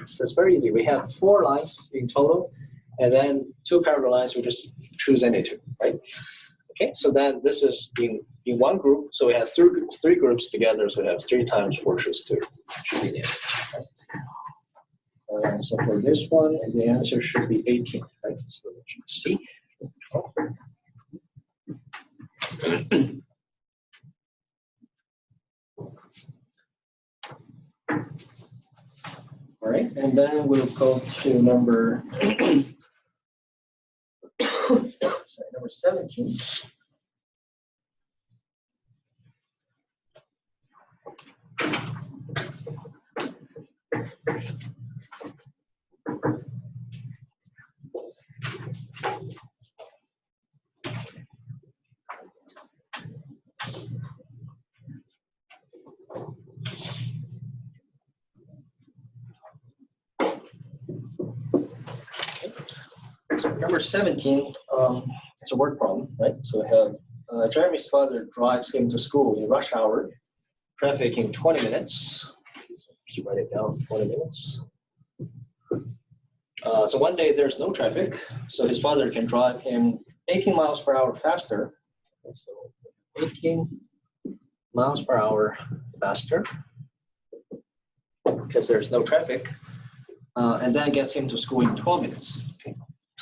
So it's very easy. We have 4 lines in total, and then 2 parallel lines, we just choose any 2, right? Okay, so then this is in one group, so we have 3 groups together, so we have 3 times 4 choose 2. Should be the answer, right? So for this one, the answer should be 18, right? So we should see. All right, and then we'll go to number number 17. Number 17, it's a word problem, right? So we have Jeremy's father drives him to school in rush hour, traffic in 20 minutes. You write it down, 20 minutes. So one day there's no traffic, so his father can drive him 18 miles per hour faster. Okay, so 18 miles per hour faster because there's no traffic, and then gets him to school in 12 minutes. Okay.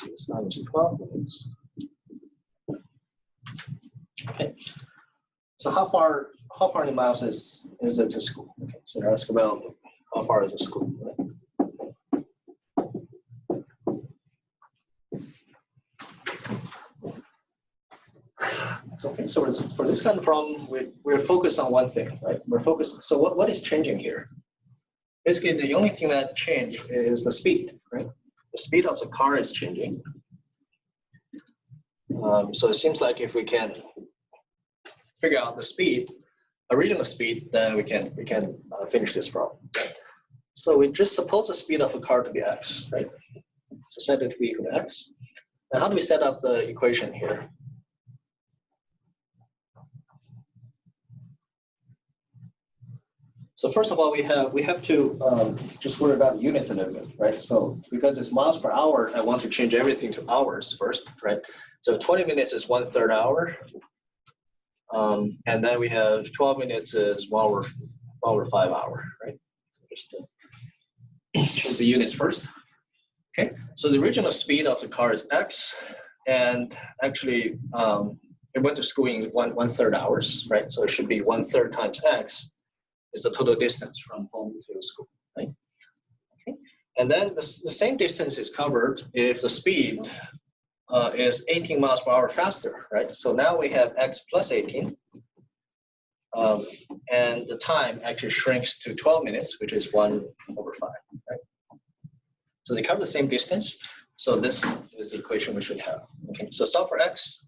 This time is 12 minutes. Okay. So how far many miles is it to school? Okay. So you ask about how far is the school, right? Okay. So for this kind of problem, we're focused on one thing, right? We're focused. So what is changing here? Basically, the only thing that changed is the speed, right? The speed of the car is changing. So it seems like if we can figure out the speed, original speed, then we can finish this problem. So we just suppose the speed of a car to be x, right? So set it to be equal to x. Now how do we set up the equation here? So first of all, we have to just worry about the units a little bit, right? So because it's miles per hour, I want to change everything to hours first, right? So 20 minutes is 1/3 hour, and then we have 12 minutes is 1 over 5 hour, right? So just change the units first. Okay. So the original speed of the car is x, and actually it went to school in 1/3 hours, right? So it should be 1/3 times x. Is the total distance from home to school, right? Okay. And then the same distance is covered if the speed is 18 miles per hour faster, right? So now we have x plus 18, and the time actually shrinks to 12 minutes, which is 1 over 5, right? So they cover the same distance. So this is the equation we should have. Okay. So solve for x.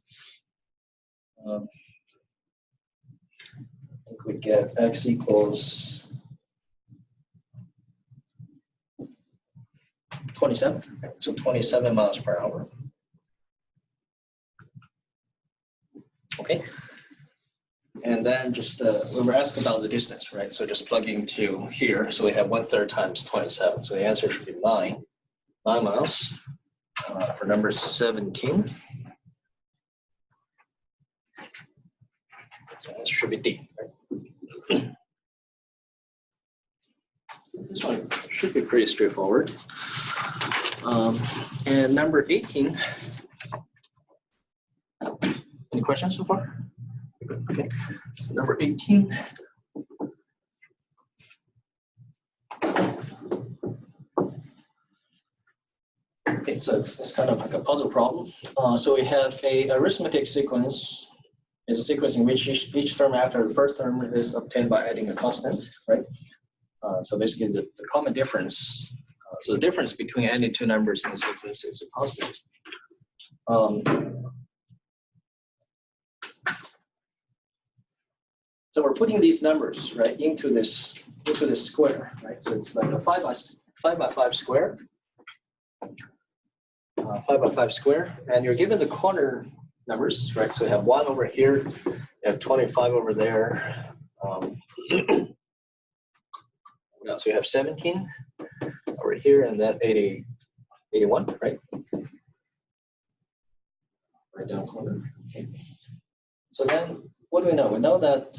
We get x equals 27, so 27 miles per hour. Okay, and then just we were asked about the distance, right? So just plug into here. So we have 1/3 times 27. So the answer should be 9 miles for number 17. So the answer should be D, right? This one should be pretty straightforward. And number 18. Any questions so far? Okay. So number 18. Okay, so it's kind of like a puzzle problem. So we have a arithmetic sequence. Is a sequence in which each term after the first term is obtained by adding a constant, right? So basically the common difference, so the difference between any 2 numbers in the sequence is a constant. So we're putting these numbers, right, into this square, right? So it's like a 5 by 5 square, 5 by 5 square, and you're given the corner numbers, right? So you have 1 over here, you have 25 over there. So you have 17 over here, and then 80, 81, right? Right down corner. Okay. So then, what do we know? We know that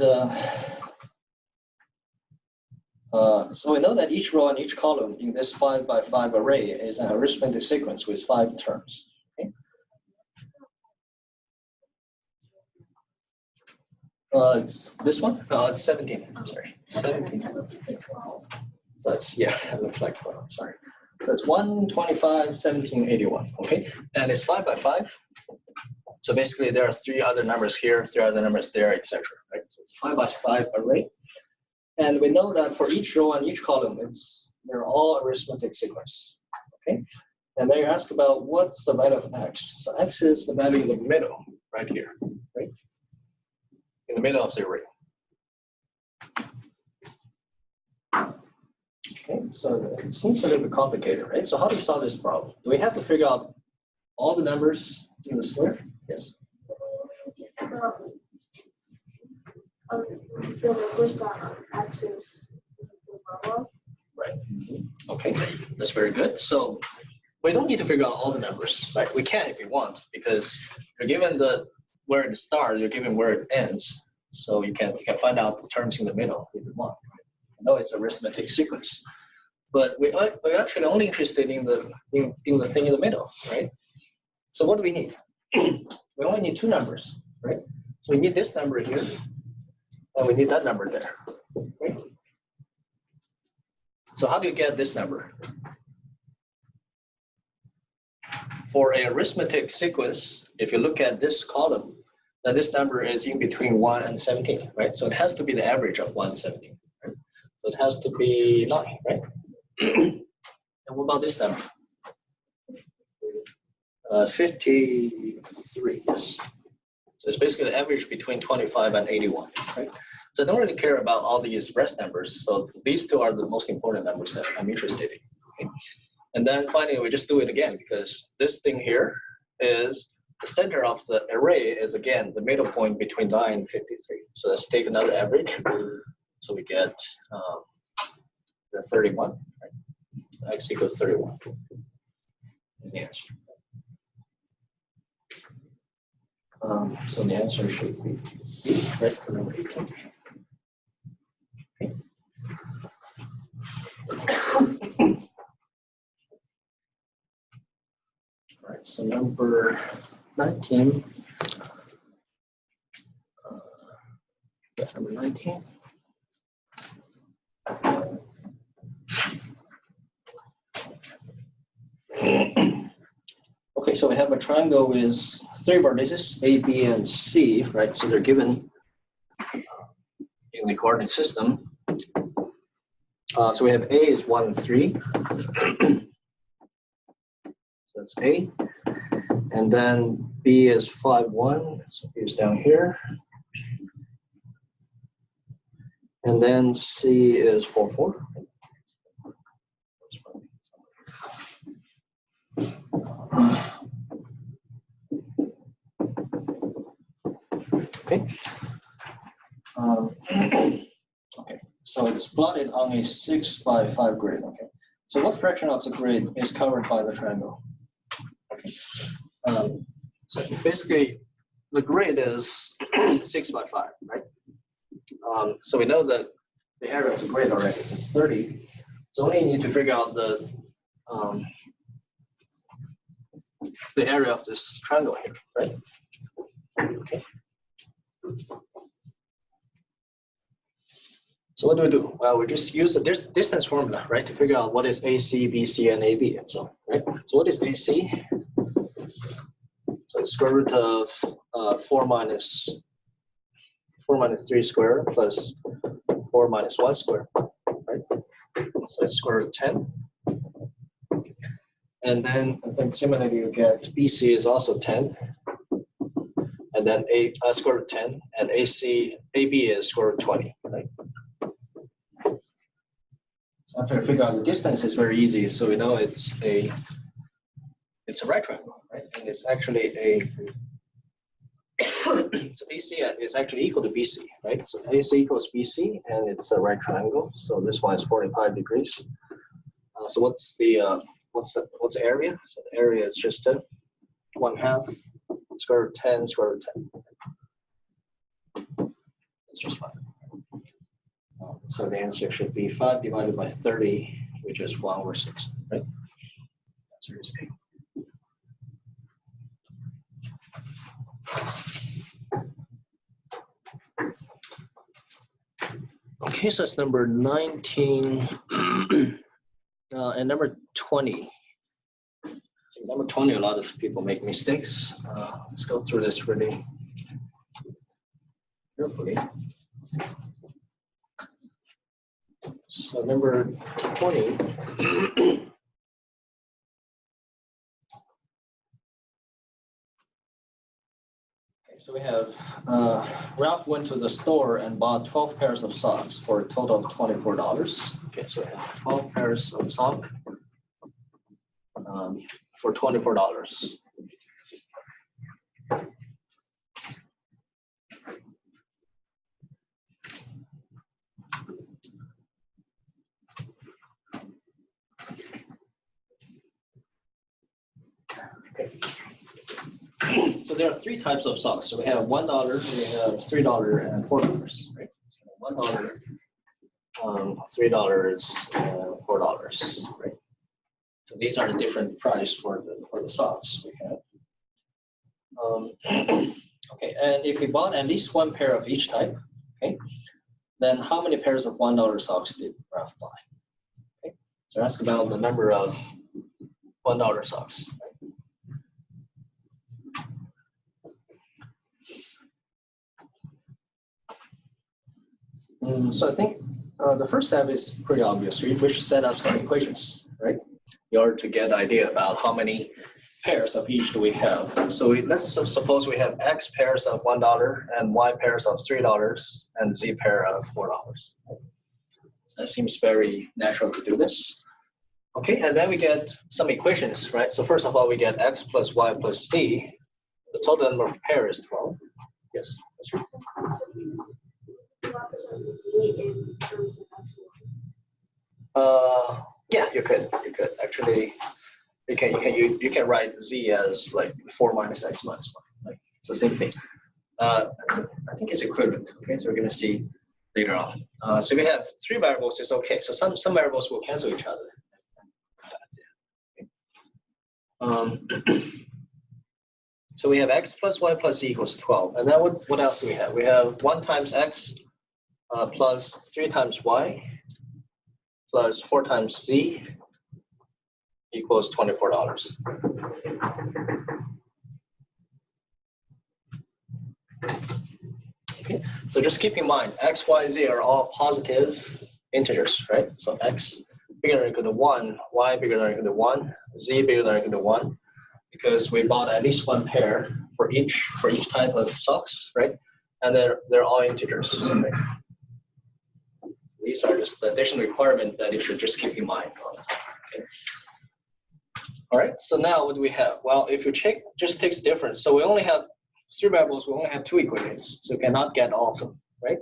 so we know that each row and each column in this 5 by 5 array is an arithmetic sequence with 5 terms. Okay. It's this one? No, it's 17. I'm sorry, 17. So that's, yeah, it looks like 12. Sorry. So it's 1, 25, 17, 81. Okay, and it's 5 by 5. So basically, there are 3 other numbers here, 3 other numbers there, etc. Right? So it's 5 by 5 array. And we know that for each row and each column, they're all arithmetic sequence. Okay. And then you ask about what's the value of x. So x is the value in the middle, right here, right? In the middle of the array. Okay, so it seems a little bit complicated, right? So how do we solve this problem? Do we have to figure out all the numbers in the square? Yes. Right. Okay, that's very good. So we don't need to figure out all the numbers, right? We can if we want, because you're given where it starts, you're given where it ends. So you can find out the terms in the middle if you want. I know it's arithmetic sequence, but we're actually only interested in the thing in the middle, right? So what do we need? We only need 2 numbers, right? So we need this number here, and we need that number there, right? So how do you get this number? For a arithmetic sequence, if you look at this column, then this number is in between 1 and 17, right? So it has to be the average of 1 and 17, right? So it has to be 9, right? And what about this number? 53, yes. So it's basically the average between 25 and 81, right? So I don't really care about all these rest numbers. So these 2 are the most important numbers that I'm interested in. Okay? And then finally, we just do it again, because this thing here is the center of the array is, again, the middle point between 9 and 53. So let's take another average. So we get the 31, right? So x equals 31 is the answer. So the answer should be B, right, for number 18. Okay. All right, so number 19. Number 19. Okay, so we have a triangle with 3 vertices, A, B, and C, right? So they're given in the coordinate system. So we have A is 1, 3. So that's A. And then B is 5, 1. So B is down here. And then C is 4, 4. Okay. Okay. So it's plotted on a 6 by 5 grid. Okay. So what fraction of the grid is covered by the triangle? Okay. So basically, the grid is 6 by 5, right? So we know that the area of the grid already is 30. So we only need to figure out the area of this triangle here, right? Okay. So what do? Well, we just use the distance formula, right, to figure out what is AC, BC, and AB, and so on, right? So what is AC? So the square root of 4 minus 3 squared plus 4 minus 1 squared, right? So it's square root of 10. And then I think similarly you get BC is also 10. And then square root of 10, and AB is square root of 20, right? So after I figure out the distance, it's very easy. So we know it's a right triangle, right? And it's actually so AC is actually equal to BC, right? So AC equals BC, and it's a right triangle. So this one is 45 degrees. So what's the area? So the area is just 1/2 square root 10 square root 10. That's just fine. So the answer should be 5 divided by 30, which is 1/6, right? Answer is A. Okay, so that's number 19 and number 20. So number 20, a lot of people make mistakes. Let's go through this really carefully. So number 20. So we have Ralph went to the store and bought 12 pairs of socks for a total of $24. Okay, so we have 12 pairs of socks for $24. Okay. So there are 3 types of socks. So we have $1, we have $3, and $4. Right? So $1, $3, and $4. Right? So these are the different price for the socks we have. Okay, and if we bought at least 1 pair of each type, okay, then how many pairs of $1 socks did Ralph buy? Okay, so ask about the number of $1 socks. So I think the first step is pretty obvious. We should set up some equations, right, in order to get an idea about how many pairs of each do we have. So let's suppose we have X pairs of $1 and Y pairs of $3 and Z pair of $4. That seems very natural to do this. Okay, and then we get some equations, right? So first of all, we get X plus Y plus Z. The total number of pairs is 12. Yes. Yeah, you could actually. You can write Z as like 4 minus X minus 1. Right? It's the same thing. I think it's equivalent. Okay, so we're going to see later on. So we have 3 variables. It's okay. So some variables will cancel each other. So we have X plus Y plus Z equals 12. And then what else do we have? We have 1 times X plus 3 times Y plus 4 times Z equals $24. Okay, so just keep in mind, X, Y, Z are all positive integers, right? So X bigger than or equal to 1, Y bigger than or equal to 1, Z bigger than or equal to 1, because we bought at least 1 pair for each type of socks, right? And they're all integers. Right? These are just the additional requirement that you should just keep in mind. Okay. All right, so now what do we have? Well, if you just takes difference, so we only have 3 variables, we only have 2 equations, so you cannot get all of them, right?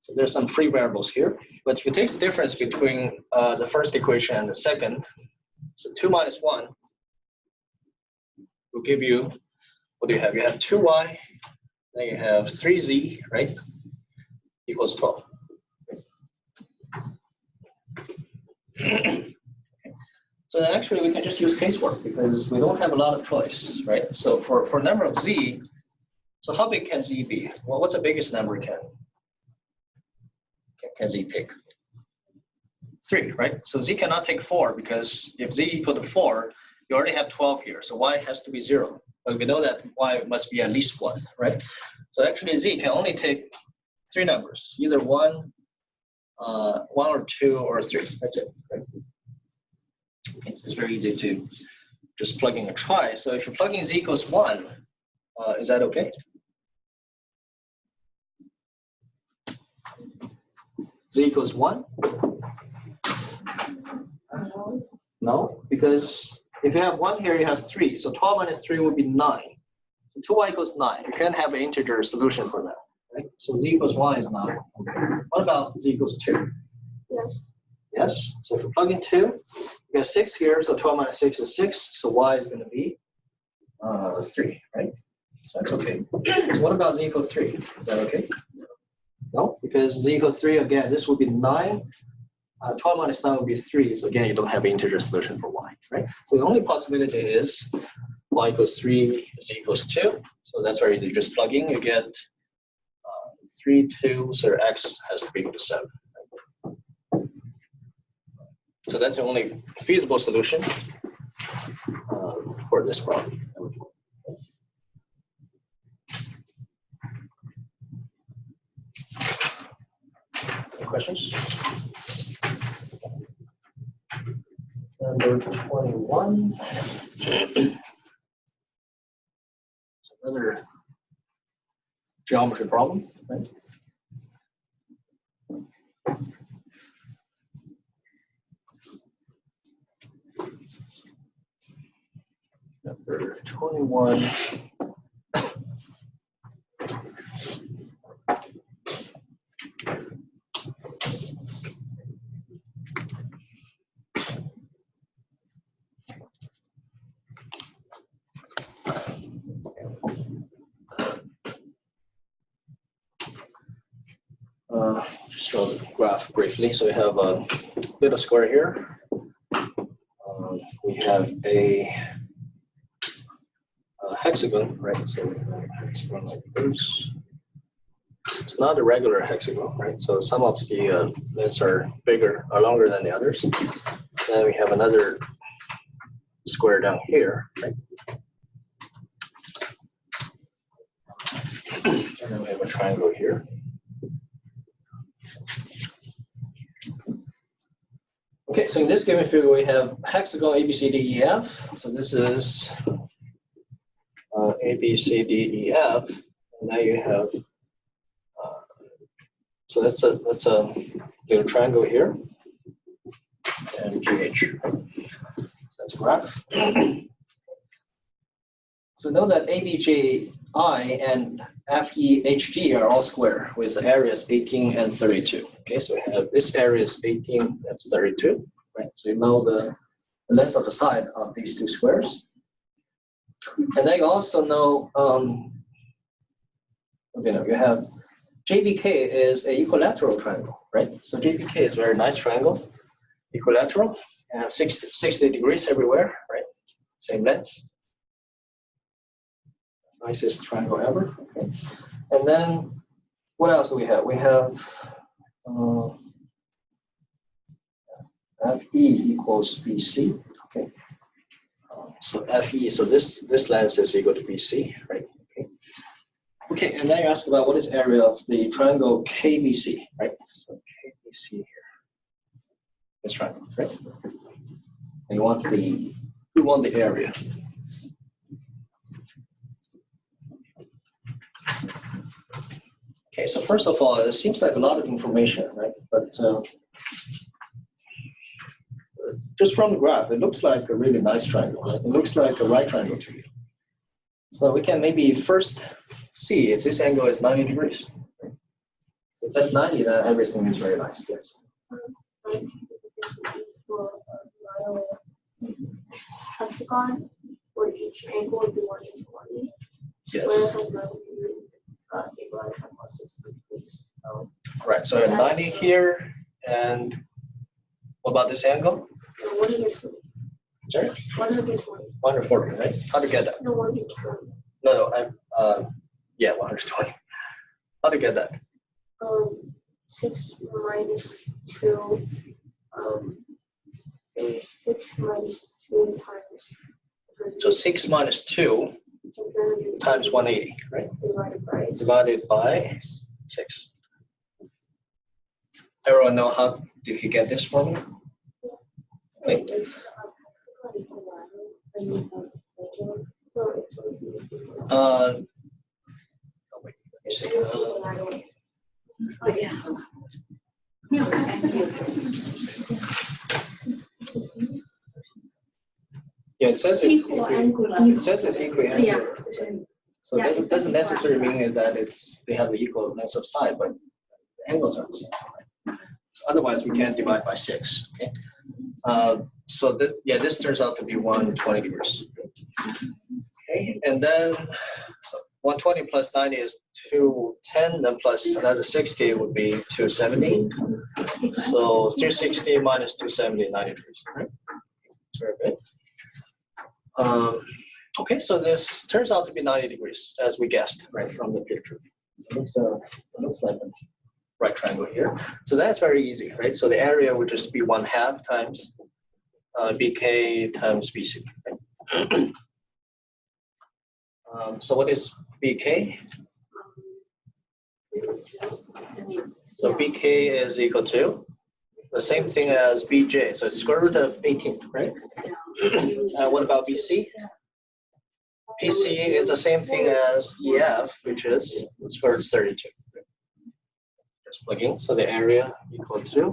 So there's some free variables here, but if you take the difference between the first equation and the second, so 2 minus 1 will give you, what do you have? You have 2y, then you have 3z, right? Equals 12. So actually, we can just use casework because we don't have a lot of choice, right? So for number of z, so how big can z be? Well, what's the biggest number can z take? 3, right? So z cannot take 4 because if z equal to 4, you already have 12 here. So y has to be 0. But we know that y must be at least 1, right? So actually, z can only take 3 numbers, either 1 or 2 or 3. That's it. Right? Okay, so it's very easy to just plug in a try. So if you're plugging z equals 1, is that okay? Z equals 1? No, because if you have 1 here, you have 3. So 12 minus 3 would be 9. So 2y equals 9. You can't have an integer solution for that. Right? So z equals 1 is 9. Okay. What about z equals 2? Yes. Yeah. Yes. So if we plug in 2, we got 6 here. So 12 minus 6 is 6. So y is going to be 3, right? So that's okay. So what about z equals 3? Is that okay? No, because z equals 3, again, this would be 9. 12 minus 9 would be 3. So again, you don't have an integer solution for y, right? So the only possibility is y equals 3, z equals 2. So that's where you just plug in, you get 3, 2, so x has to be equal to 7. Right? So that's the only feasible solution for this problem. Any questions? Number 21. Another geometry problem, right? Number 21. Just show the graph briefly. So we have a little square here. We have a hexagon, right? So we have a hexagon like this. It's not a regular hexagon, right? So some of the lengths are bigger or longer than the others. Then we have another square down here, right? And then we have a triangle here. Okay, so in this given figure, we have hexagon A, B, C, D, E, F. So this is A, B, C, D, E, F. And now you have, so that's a little triangle here, and GH. That's a graph. So know that ABJI and FEHG are all square with the areas 18 and 32. Okay, so we have this area is 18, that's 32, right? So you know the length of the side of these two squares. And then you also know, you have JBK is a equilateral triangle, right? So JBK is a very nice triangle, equilateral, and 60 degrees everywhere, right? Same length. Nicest triangle ever. Okay. And then what else do we have? We have FE equals BC. Okay. So FE, so this length is equal to BC, right? Okay. Okay, and then you ask about what is area of the triangle KBC, right? So KBC here. This triangle, right? And you want the area. Okay, so first of all, it seems like a lot of information, right? But just from the graph, it looks like a really nice triangle. Right? It looks like a right triangle to you. So we can maybe first see if this angle is 90 degrees. If that's 90, then everything is very nice, yes. Hexagon, where each angle would be 120. Yes. So, right, so 90 here, and what about this angle? so 120. Sorry? 120. 140, right? How to get that? No, 120. No, yeah, 120. How to get that? 6 minus 2, 6 minus 2 times. So 6 minus 2 times 180, right? Divided by 6. Everyone know how did you get this formula? Wait. Oh, wait, let me see. Yeah, it says it's equiangular. It says it's equiangular. Yeah. So it doesn't necessarily mean that they have the equal length of side, but the angles are the same. Right? Otherwise, we can't divide by 6. Okay. So this turns out to be 120 degrees. Okay, and then 120 plus 90 is 210, then plus another 60 would be 270. So 360 minus 270, 90 degrees. Right? That's very good. Okay, so this turns out to be 90 degrees, as we guessed, right, from the picture. It looks like a right triangle here. So that's very easy, right? So the area would just be 1/2 times BK times BC. Right? So what is BK? So BK is equal to the same thing as BJ. So it's square root of 18, right? What about BC? PC is the same thing as EF, which is square root of 32. Just plugging. So the area equal to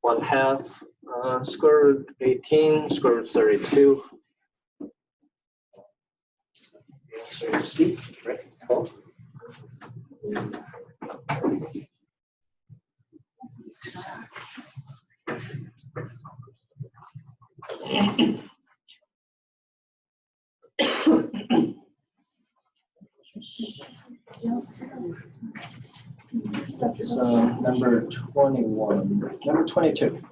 1/2 square root 18 square root 32. The answer is C, right? 12. So number 21, number 22.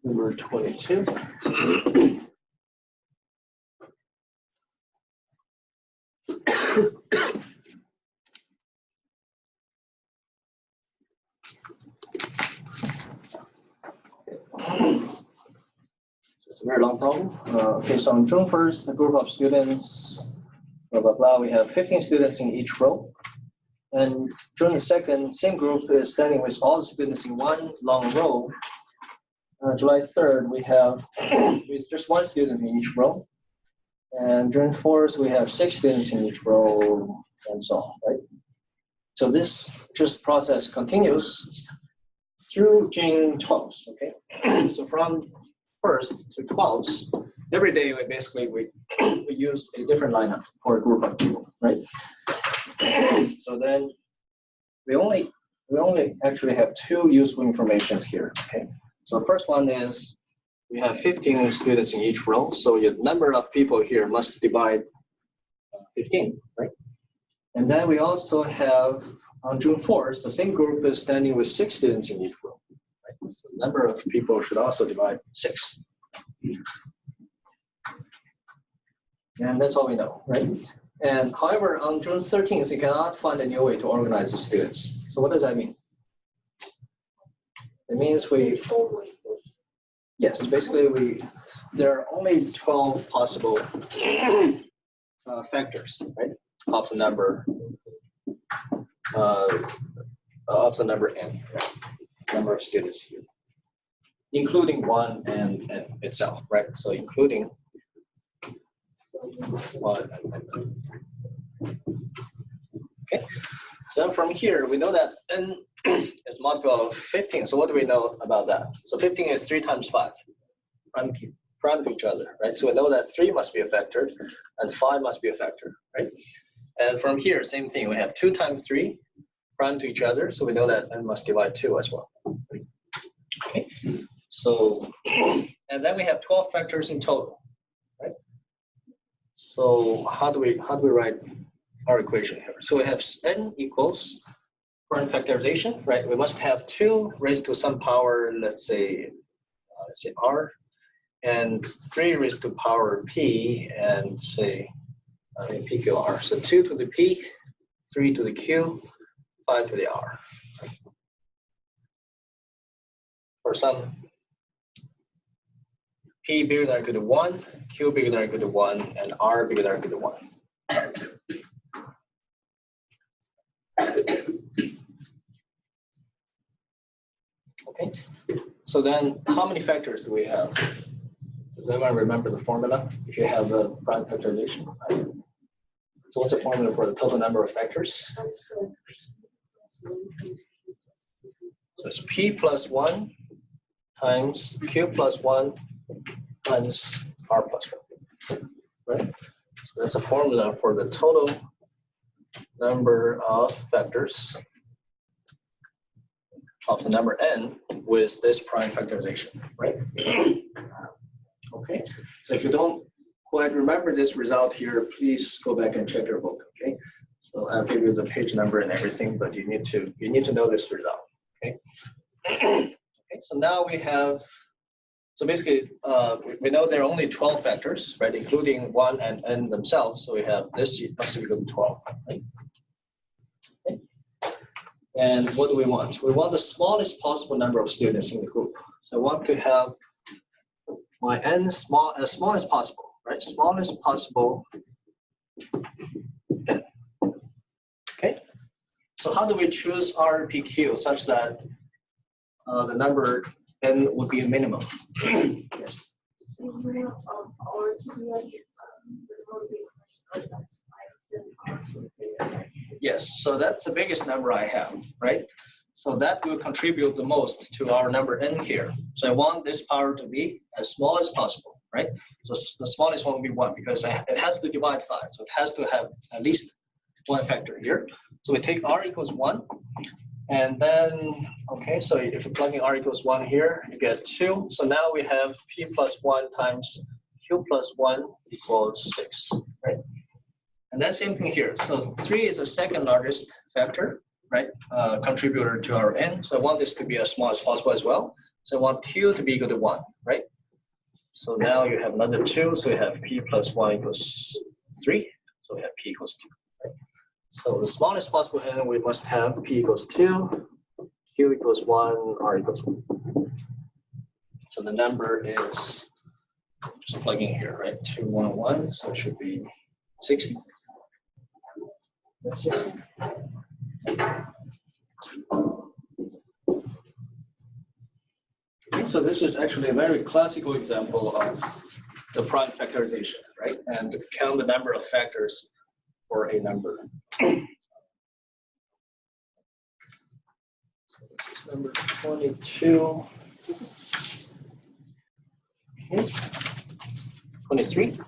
Number 22. It's a very long problem. Okay, so on June 1st, the group of students, blah, blah, blah, we have 15 students in each row. And June the 2nd, same group is standing with all the students in one long row. July 3rd, we have with just one student in each row. And June 4th, we have 6 students in each row, and so on, right? So this just process continues through June 12th, okay? So from 1st to 12th, every day we use a different lineup for a group of people, right? So then we only actually have 2 useful informations here, okay? So the first one is we have 15 students in each row, so your number of people here must divide 15, right? And then we also have, on June 4th, the same group is standing with 6 students in each row, right? So the number of people should also divide 6. And that's all we know, right? And however, on June 13th, you cannot find a new way to organize the students. So what does that mean? It means yes, basically there are only 12 possible factors, right, of the number n, right? Number of students here, including 1 and n itself, right? So including 1 and n. Okay. So from here we know that n is multiple of 15. So what do we know about that? So 15 is 3 times 5, prime to each other, right? So we know that 3 must be a factor and 5 must be a factor, right? And from here, same thing. We have 2 times 3 prime to each other. So we know that n must divide 2 as well. Okay. So, and then we have 12 factors in total, right? So how do we write our equation here? So we have n equals prime factorization, right? We must have 2 raised to some power, let's say r, and 3 raised to power p, and say pqr. So 2 to the p, 3 to the q, 5 to the r. For some p bigger than or equal to 1, q bigger than or equal to 1, and r bigger than or equal to 1. Okay, so then how many factors do we have? Does anyone remember the formula if you have the prime factorization? So what's the formula for the total number of factors? So it's P plus 1 times Q plus 1 times R plus 1, right? So that's a formula for the total number of vectors of the number n with this prime factorization, right? Okay, so if you don't quite remember this result here, please go back and check your book, okay? So I'll give you the page number and everything, but you need to know this result, okay? Okay, so now we have, so basically we know there are only 12 factors, right, including 1 and n themselves, so we have this must equal to 12, right? Okay. And what do we want? We want the smallest possible number of students in the group. So I want to have my n as small as possible, right? Smallest possible n. Okay. So how do we choose RPQ such that the number n would be a minimum? Yes. Yes, so that's the biggest number I have, right? So that will contribute the most to our number n here. So I want this power to be as small as possible, right? So the smallest one will be 1 because it has to divide 5. So it has to have at least one factor here. So we take r equals 1. And then, okay, so if you're plugging r equals 1 here, you get 2. So now we have p plus 1 times q plus 1 equals 6, right? And then same thing here. So 3 is the second largest factor, right? Contributor to our n. So I want this to be as small as possible as well. So I want q to be equal to 1, right? So now you have another 2. So you have p plus 1 equals 3. So we have p equals 2, right? So the smallest possible n, we must have p equals 2, q equals 1, r equals 1. So the number is, just plugging here, right? 211, so it should be 60. That's 60. Okay, so this is actually a very classical example of the prime factorization, right? And to count the number of factors for a number. So this is number 22. Okay. 23.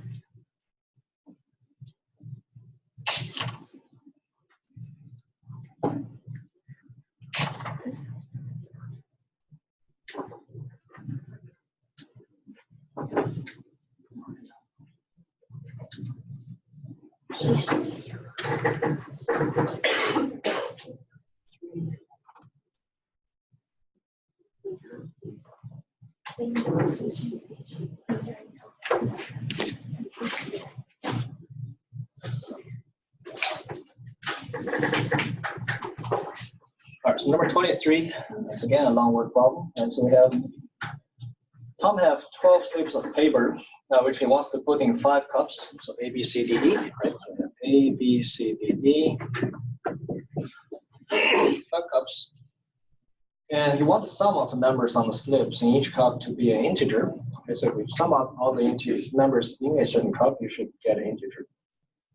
All right, so number 23, that's again a long word problem. And so we have, Tom have 12 slips of paper, which he wants to put in 5 cups. So A, B, C, D, E, right? So we have A, B, C, D, E, 5 cups. And you want the sum of the numbers on the slips in each cup to be an integer. Okay, so if you sum up all the numbers in a certain cup, you should get an integer.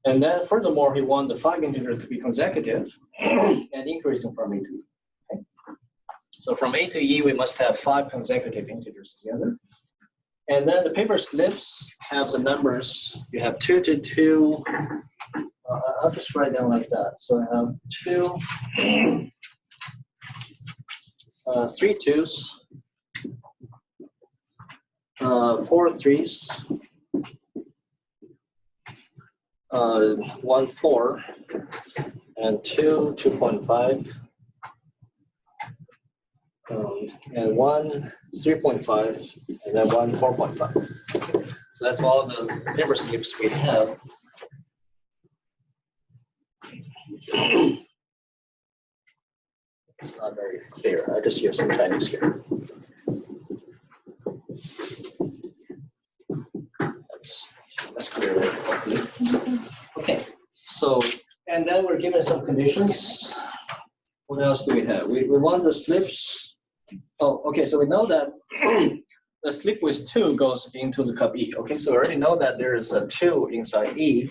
And then furthermore, he wants the 5 integers to be consecutive and increasing from A to E. Okay? So from A to E, we must have 5 consecutive integers together. And then the paper slips have the numbers. You have 2 to 2. I'll just write down like that. So I have 2, 3 2s, 4 3s, 1 4, and 2 2.5, and 1 3.5, and then 1 4.5. So that's all the paper slips we have. It's not very clear. I just use some Chinese here. That's clear, hopefully. Okay, so, and then we're given some conditions. What else do we have? We want the slips. Oh, okay, so we know that the slip with 2 goes into the cup E. Okay, so we already know that there is a 2 inside E.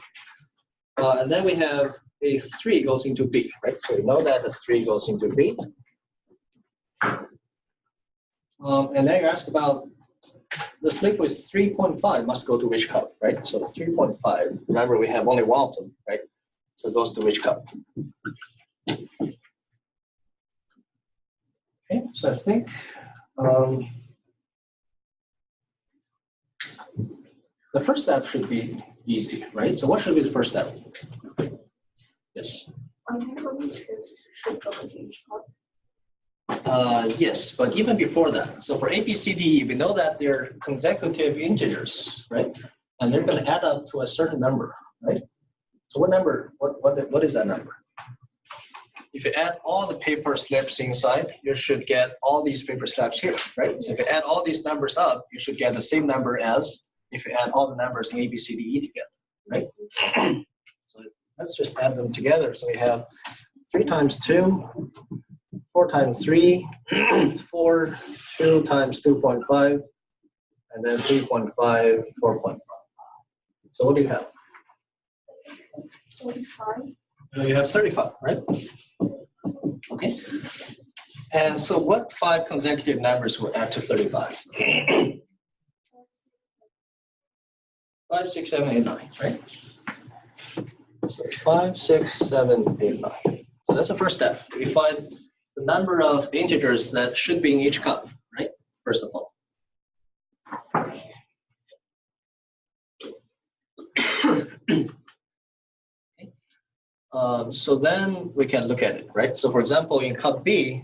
And then we have a 3 goes into B, right? So we know that the 3 goes into B. And then you ask about the slip with 3.5 must go to which cup, right? So 3.5, remember we have only one of them, right? So it goes to which cup? Okay, so I think the first step should be easy, right? So what should be the first step? Yes. Yes, but even before that, so for A, B, C, D, we know that they're consecutive integers, right? And they're going to add up to a certain number, right? So what number? What is that number? If you add all the paper slips inside, you should get all these paper slips here, right? So if you add all these numbers up, you should get the same number as if you add all the numbers in A, B, C, D, E together, right? So let's just add them together. So we have 3 times 2, 4 times 3, 4, 2 times 2.5, and then 3.5, 4.5. So what do you have? 35. You have 35, right? Okay. And so what 5 consecutive numbers will add to 35? 5, 6, 7, 8, 9, right? So 5, 6, 7, 8, 9. So that's the first step. We find the number of integers that should be in each cup, right? First of all. So then we can look at it, right? So for example, in cup B,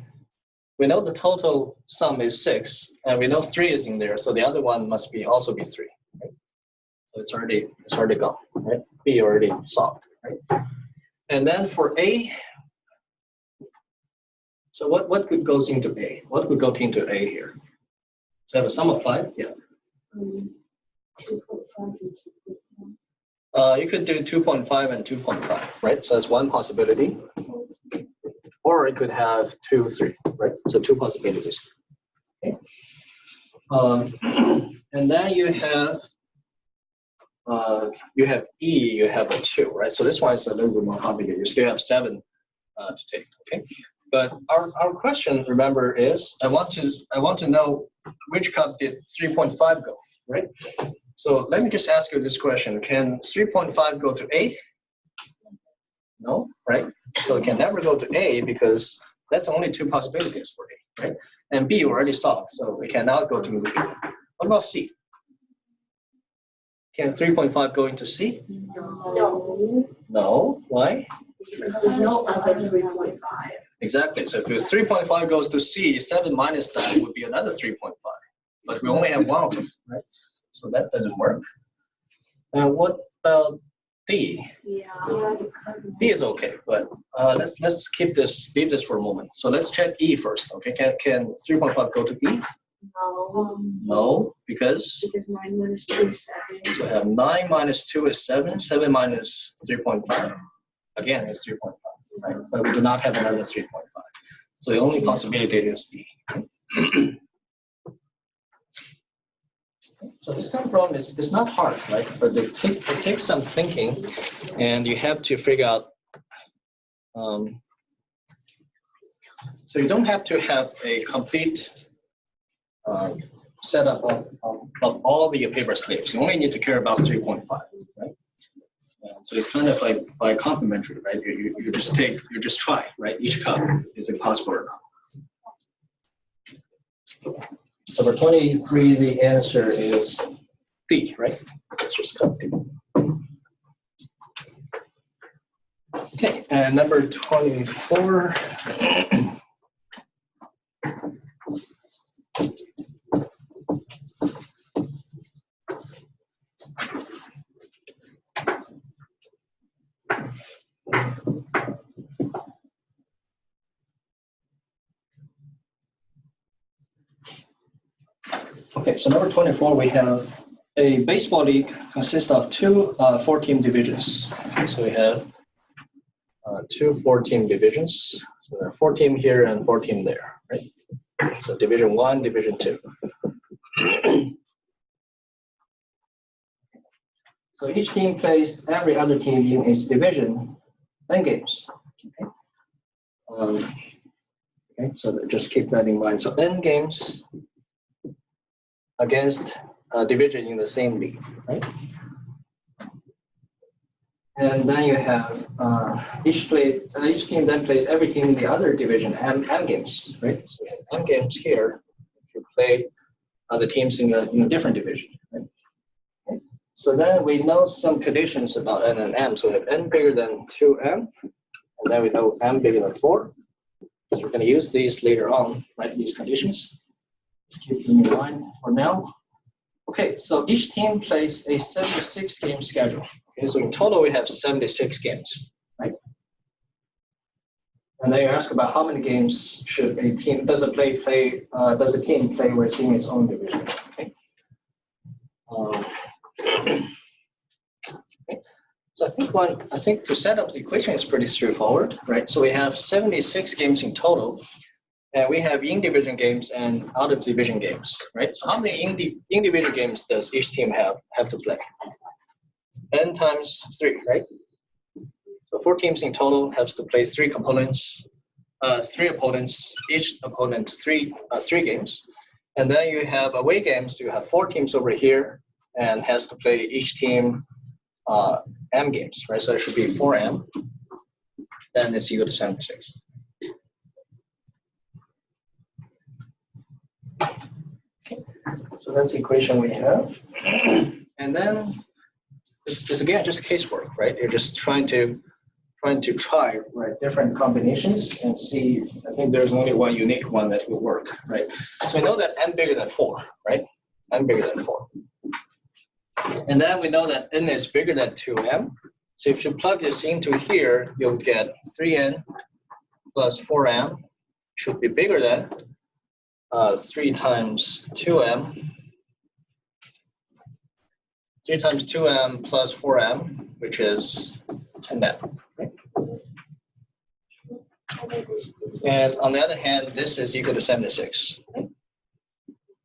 we know the total sum is 6, and we know 3 is in there, so the other one must also be 3, right? So it's already gone, right? B already solved, right? And then for A, so what could goes into A? What could go into A here? So I have a sum of 5, yeah. 2.5 and 2.1. You could do 2.5 and 2.5, right? So that's one possibility. Or it could have 2, 3, right? So 2 possibilities. Okay. And then you have E, you have a 2, right? So this one is a little bit more complicated. You still have 7 to take, okay? But our question, remember, is I want to know which cup did 3.5 go, right? So let me just ask you this question. Can 3.5 go to A? No, right? So it can never go to A because that's only 2 possibilities for A, right? And B already solved, so it cannot go to B. What about C? Can 3.5 go into C? No. No, why? There's no other 3.5. Exactly, so if 3.5 goes to C, 7 minus that would be another 3.5. But we only have one of them, right? So that doesn't work. And what about D? Yeah. D is okay, but let's leave this for a moment. So let's check E first. Okay, can 3.5 go to E? No. No, because 9 minus 2 is 7. so we have 9 minus 2 is 7. 7 minus 3.5 again is 3.5, right? But we do not have another 3.5. So the only possibility is D. So this kind of problem is not hard, right? But it takes some thinking, and you have to figure out. So you don't have to have a complete setup of all the paper slips. You only need to care about 3.5, right? So it's kind of like by complementary, right? You just try, right? Each cup, is it possible or not? So for 23, the answer is D, right? Let's just cut D. Okay, and number 24. Okay, so number 24, we have a baseball league consists of 2 4-team divisions. So we have 2 4-team divisions. So there are 4 teams here and 4 teams there, right? So division 1, division 2. So each team plays every other team in its division 10 games. Okay. You Okay, so just keep that in mind. So n games against a division in the same league, right? And then you have each team then plays every team in the other division M games, right? So we have M games here. If you play the teams in a different division, right? Okay. So then we know some conditions about n and m. So we have n bigger than 2m, and then we know m bigger than 4. So we're going to use these later on, right? These conditions. Just keep them in mind for now. Okay, so each team plays a 76-game schedule. Okay, so in total we have 76 games, right? And then you ask about how many games should a team does a team play within its own division? Okay. Okay. So I think to set up the equation is pretty straightforward, right? So we have 76 games in total. And we have in-division games and out-of-division games, right? So how many in-division games does each team have to play? N times 3, right? So 4 teams in total have to play 3 opponents, each opponent 3 games. And then you have away games, you have 4 teams over here and has to play each team M games, right? So it should be 4M, then it's equal to 76. So that's the equation we have. And then it's again just casework, right? You're just trying to try different combinations and see. I think there's only one unique one that will work, right? So we know that n bigger than 4, right? N bigger than 4. And then we know that n is bigger than 2m. So if you plug this into here, you'll get 3n plus 4m should be bigger than 3 times 2m. 3 times 2m plus 4m, which is 10m. Right? And on the other hand, this is equal to 76. Right?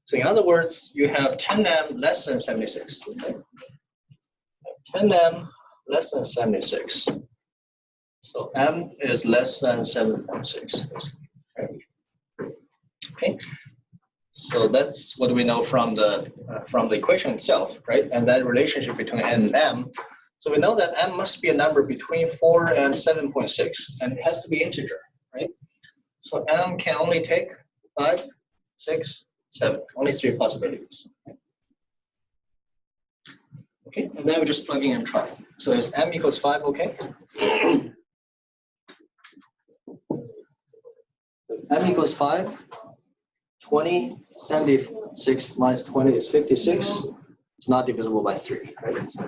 So in other words, you have 10m less than 76. Okay? 10m less than 76. So m is less than 76. Right? Okay. So that's what we know from the equation itself, right? And that relationship between n and m. So we know that m must be a number between 4 and 7.6, and it has to be integer, right? So m can only take 5, 6, 7, only 3 possibilities. Okay, and then we just plug in and try. So is m equals 5 okay? M equals 5. 20, 76 minus 20 is 56. It's not divisible by 3, right? So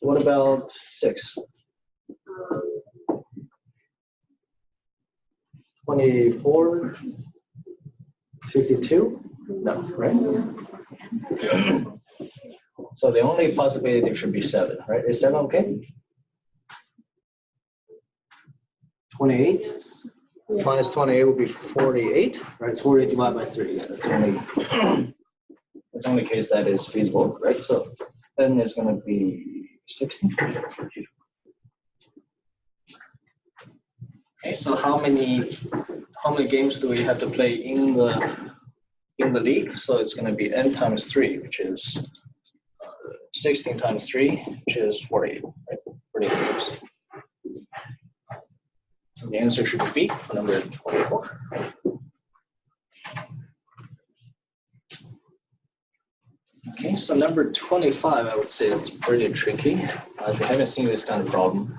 what about 6? 24, 52? No, right? So the only possibility should be 7, right? Is 7 okay? 28? Minus 28 would be 48, right? It's 48 divided by 3. Yeah, that's only case that is feasible, right? So then it's going to be 16. Okay, so how many games do we have to play in the league? So it's going to be n times 3, which is 16 times 3, which is 48, right? 48 games. So the answer should be B, number 24. Okay, so number 25, I would say it's pretty tricky. If you haven't seen this kind of problem.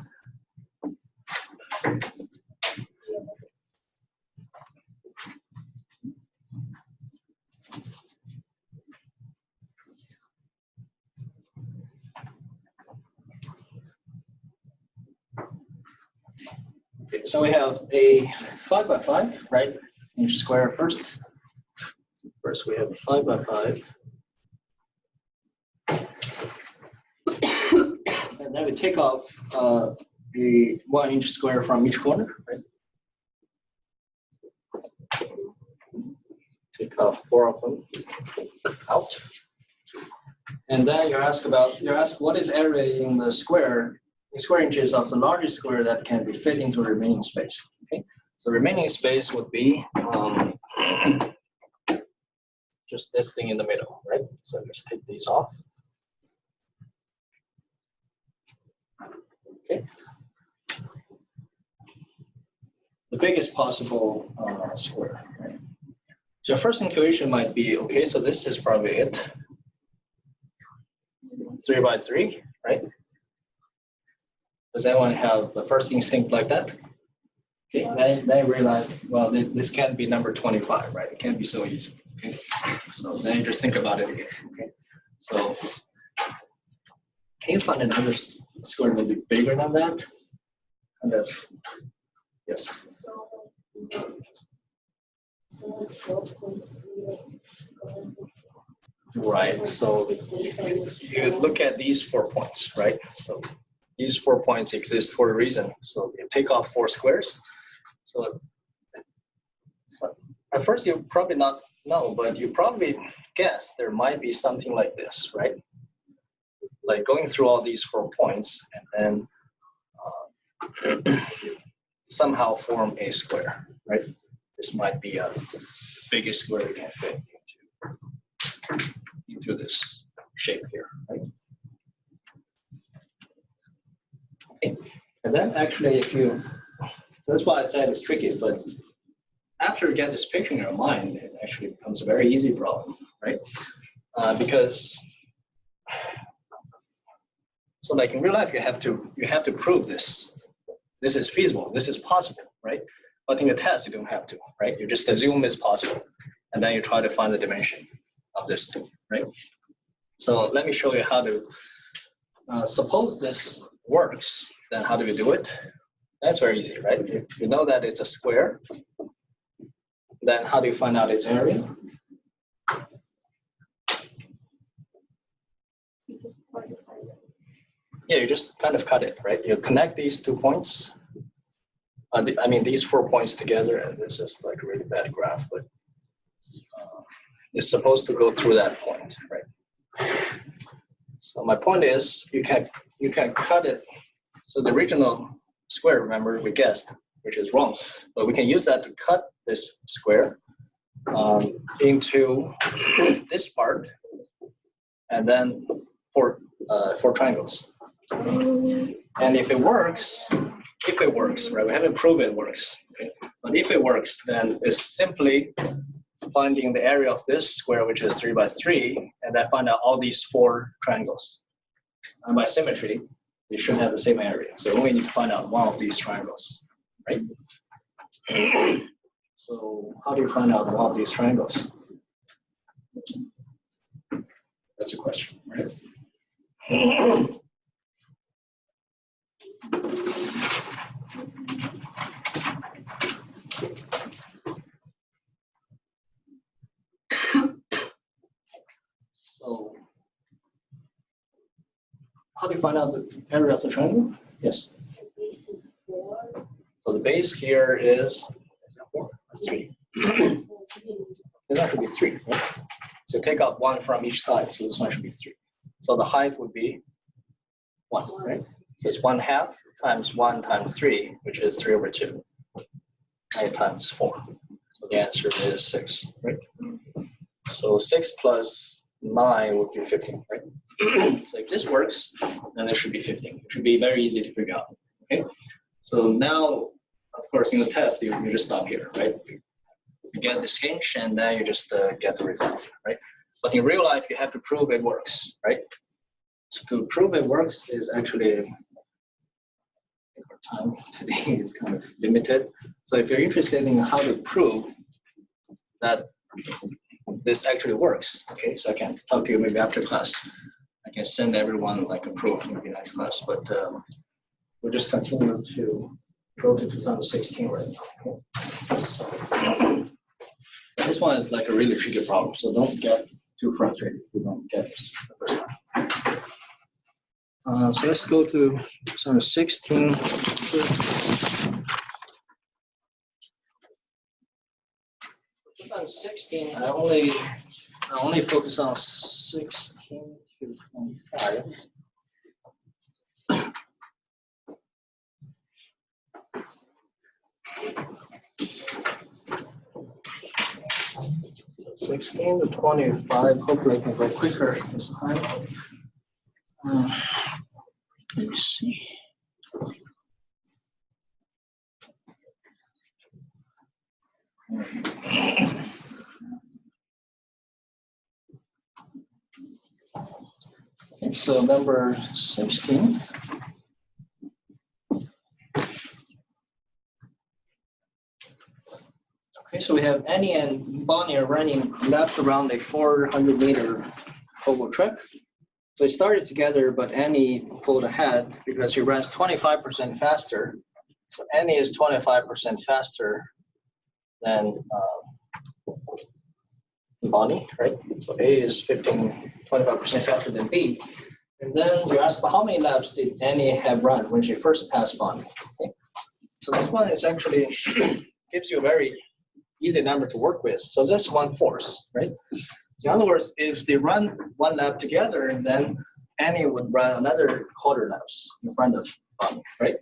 Okay, so we have a 5 by 5, right? Inch square first. First we have a 5 by 5. And then we take off the 1 inch square from each corner, right? Take off 4 of them out. And then you're asked what is area in the square inches of the largest square that can be fit into the remaining space. Okay, So remaining space would be just this thing in the middle, right? So just take these off. Okay. The biggest possible square, right? So your first intuition might be, okay, so this is probably it. 3 by 3, right? Does anyone have the first instinct like that? Okay, then you realize, well, this can't be number 25, right? It can't be so easy. Okay? So then you just think about it again. Okay, so can you find another square maybe bigger than that? Kind of, yes. Right, so you look at these 4 points, right? So these 4 points exist for a reason. So you take off 4 squares. So at first you probably not know, but you probably guess there might be something like this, right? Like going through all these 4 points and then somehow form a square, right? This might be a biggest square we can fit into this shape here, right? Okay. And then actually if you, so that's why I said it's tricky, but after you get this picture in your mind, it actually becomes a very easy problem, right? Because, so like in real life, you have to prove this. This is feasible, this is possible, right? But in a test, you don't have to, right? You just assume it's possible, and then you try to find the dimension of this thing, right? So let me show you how to, suppose this works, then how do we do it? That's very easy, right? If you know that it's a square, then how do you find out its area? Yeah, you just kind of cut it, right? You connect these 2 points. I mean, these 4 points together, and this is like a really bad graph, but it's supposed to go through that point, right? So my point is, you can cut it. So the original square, remember, we guessed, which is wrong, but we can use that to cut this square into this part, and then four triangles. And if it works, right? We haven't proven it works, okay? But if it works, then it's simply finding the area of this square, which is 3 by 3, and then find out all these 4 triangles. And by symmetry, they should have the same area. So we only need to find out one of these triangles, right? So how do you find out one of these triangles? That's a question, right? So how do you find out the area of the triangle? Yes. The base is 4. So the base here is 4 or 3. That should be 3, right? So take out 1 from each side, so this one should be 3. So the height would be 1, right? So it's 1/2 times 1 times 3, which is 3 over 2, and times 4. So the answer is 6, right? So 6 plus 9 would be 15, right? So if this works, then this should be 15. It should be very easy to figure out, okay? So now, of course, in the test, you just stop here, right? You get this hinge, and then you just get the result, right? But in real life, you have to prove it works, right? So to prove it works is actually, our time today is kind of limited. So if you're interested in how to prove that this actually works, okay, so I can talk to you maybe after class. I can send everyone like a proof maybe next class, but we'll just continue to go to 2016 right now. Okay. This one is like a really tricky problem, so don't get too frustrated if you don't get this the first time. So let's go to 2016. 2016, I only focus on 16 to 25. 16 to 25. Hopefully I can go quicker this time. Let me see. Okay, so number 16. Okay, so we have Annie and Bonnie are running left around a 400-meter oval track. So they started together, but Annie pulled ahead because she runs 25% faster. So Annie is 25% faster than Bonnie, right? So A is 25% faster than B. And then you ask, how many laps did Annie have run when she first passed Bonnie? Okay? So this one is actually gives you a very easy number to work with. So that's 1/4, right? In other words, if they run one lap together, then Annie would run another quarter laps in front of Bonnie, right?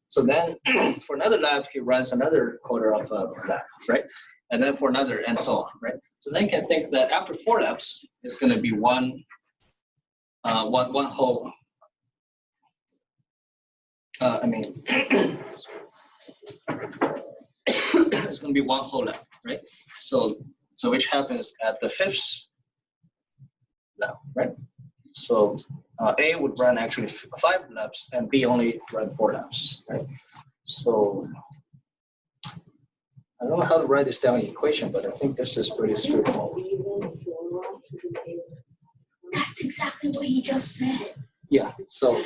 So then for another lap, he runs another quarter of a lap, right? And then for another, and so on, right? So then you can think that after 4 laps, it's going to be one whole. It's going to be one whole lap, right? So which happens at the 5th lap, right? So A would run actually 5 laps and B only run 4 laps, right? So I don't know how to write this down in equation, but I think this is pretty straightforward. That's exactly what you just said. Yeah, so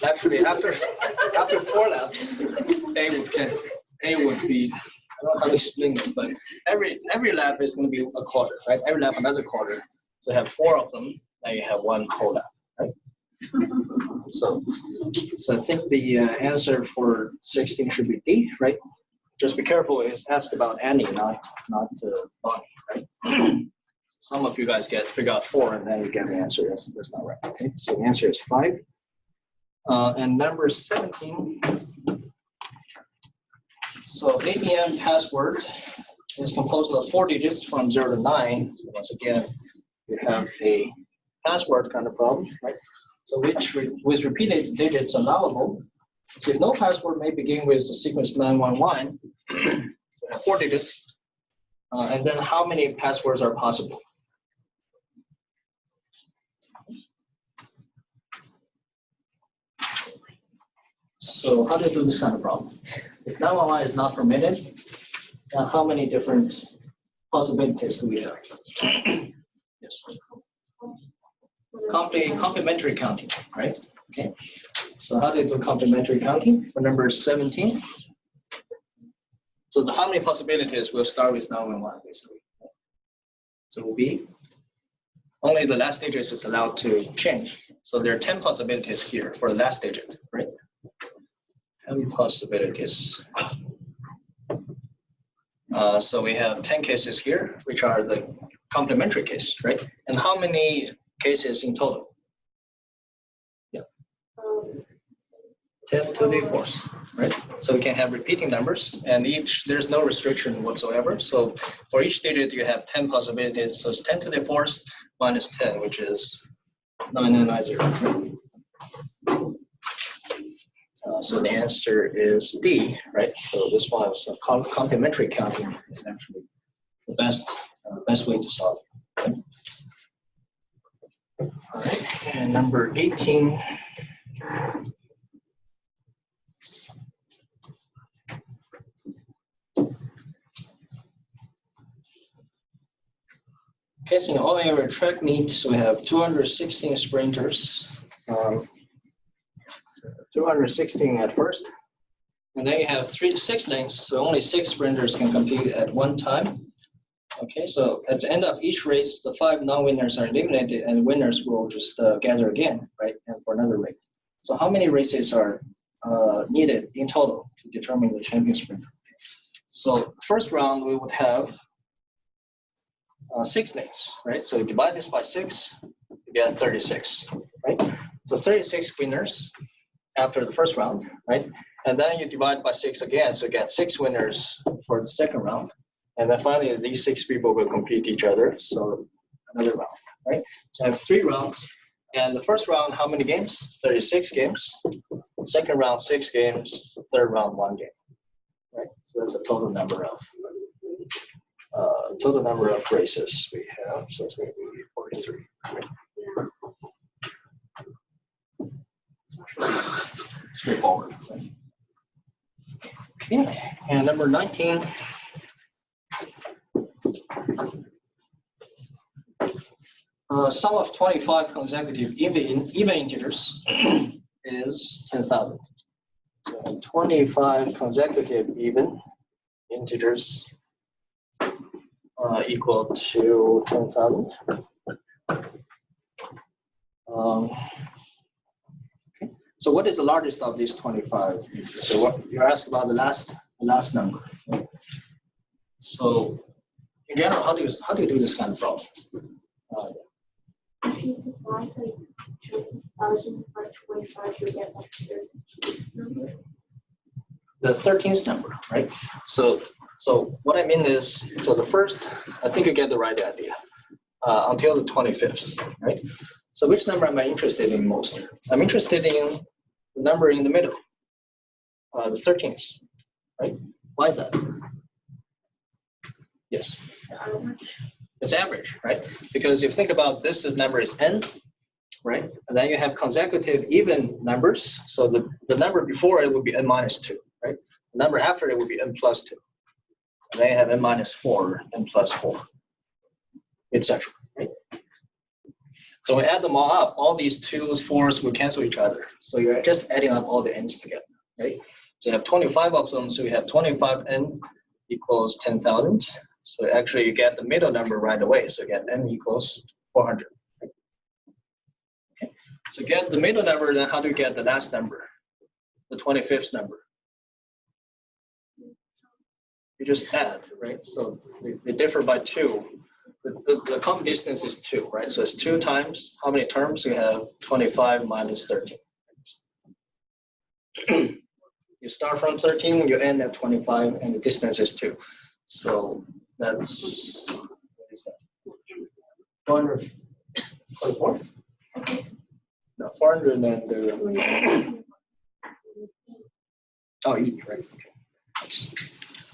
actually after 4 laps, A would be, I don't know how to explain it, but every lap is going to be a quarter, right? Every lap another quarter. So you have 4 of them, now you have one whole lap, right? So I think the answer for 16 should be D, right? Just be careful, it's asked about Annie, not Bonnie, right? Some of you guys figure out 4 and then you get the answer. That's not right. Okay, so the answer is 5. And number 17. So ABM password is composed of 4 digits from 0 to 9. So once again, you have a password kind of problem, right? So with repeated digits allowable. So if no password may begin with the sequence 911, so you have 4 digits. And then how many passwords are possible? So how do you do this kind of problem? If 911 is not permitted, how many different possibilities do we have? Yes. Complementary counting, right? Okay. So how do you do complementary counting for number 17? So how many possibilities will start with 911 basically? So it will be only the last digit is allowed to change. So there are 10 possibilities here for the last digit, right? 10 possibilities. So we have 10 cases here, which are the complementary case, right? And how many cases in total? Yeah. 10 to the 4th, right? So we can have repeating numbers, and there's no restriction whatsoever. So for each digit, you have 10 possibilities. So it's 10 to the 4th minus 10, which is 9990. So the answer is D, right? So this one is complementary counting is actually the best way to solve it. Okay. All right, and number 18. Okay, so in all area track meets, we have 216 sprinters. 216 at first, and then you have 3 to 6 lanes, so only 6 sprinters can compete at one time. Okay, so at the end of each race, the 5 non-winners are eliminated, and winners will just gather again, right, and for another race. So how many races are needed in total to determine the champion sprinter? So first round, we would have 6 lanes, right? So you divide this by 6, you get 36, right? So 36 winners after the first round, right? And then you divide by 6 again, so you get 6 winners for the second round. And then finally, these 6 people will compete each other. So another round, right? So I have 3 rounds. And the first round, how many games? 36 games. Second round, 6 games. Third round, 1 game, right? So that's a total number of races we have. So it's going to be 43. Right? Straightforward. Right? Okay, and number 19. Sum of 25 consecutive even integers is 10,000. So 25 consecutive even integers equal to 10,000. Okay. So what is the largest of these 25? So what you're asked about the last number. Right? So in general, how do you do this kind of problem? If you divide like 10,000 by 25, you get like 13th number. The 13th number, right? So what I mean is, so the first, I think you get the right idea, until the 25th, right? So which number am I interested in most? I'm interested in the number in the middle, the 13th, right? Why is that? Yes. It's average, right? Because if you think about this number is n, right? And then you have consecutive even numbers. So the number before it would be n minus 2, right? The number after it would be n plus 2. And then you have n minus 4, n plus 4, etc. Right? So we add them all up. All these 2s, 4s will cancel each other. So you're just adding up all the n's together, right? So you have 25 of them. So you have 25n equals 10,000. So actually you get the middle number right away. So you get n equals 400. Okay. So get the middle number, then how do you get the last number? The 25th number? You just add, right? So they differ by 2. The common distance is 2, right? So it's 2 times how many terms? You have 25 minus 13. You start from 13, you end at 25, and the distance is 2. So that's, what is that? 424? No, 400 and oh, E, right? Okay.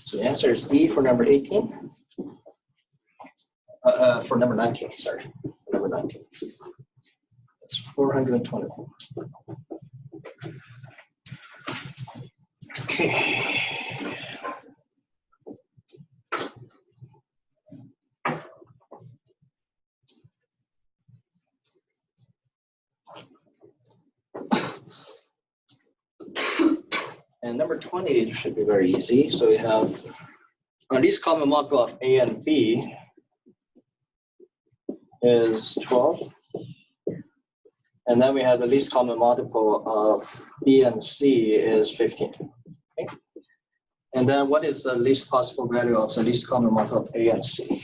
So the answer is E for number 18. For number 19, sorry. For number 19. It's 424. Okay. And number 20 should be very easy. So we have least common multiple of A and B is 12. And then we have the least common multiple of B and C is 15. Okay. And then what is the least possible value of the least common multiple of A and C?